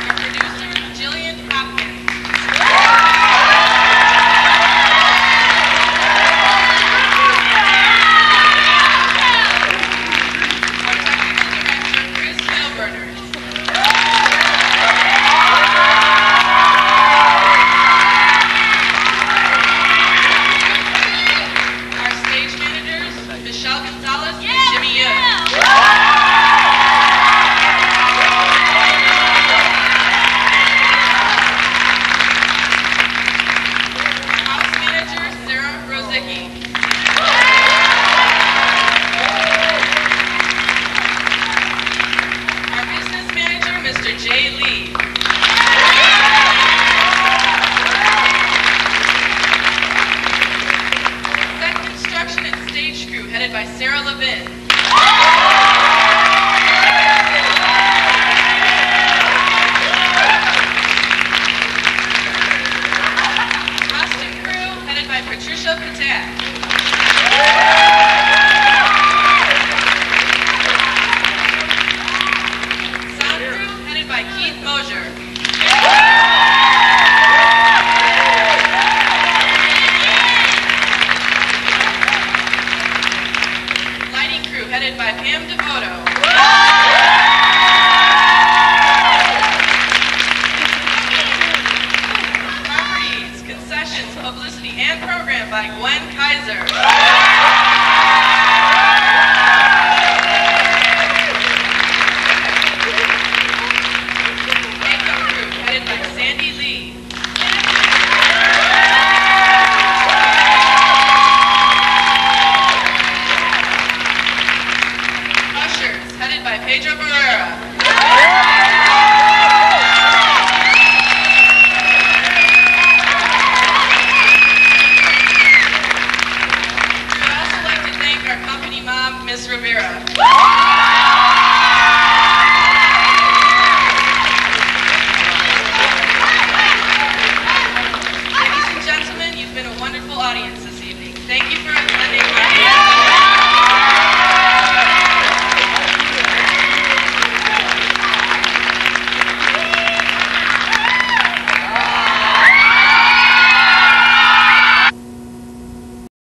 Our producer, Jillian Hopkins. Our technical director, Chris Milburner. Our stage managers, Michelle Gonzalez and Jimmy Yu. House manager, Sarah Rozicki. Our business manager, Mr. Jay Lee. Set construction and stage crew headed by Sarah Levin. Costume crew headed by Patricia Patak. Sound crew headed by Keith Mosier. Lighting crew headed by Pam Devoto. Properties, concessions, publicity, and program by Gwen Kaiser. Makeup crew headed by Sandy Lee. Ushers headed by Pedro Barrera. We would also like to thank our company mom, Miss Rivera.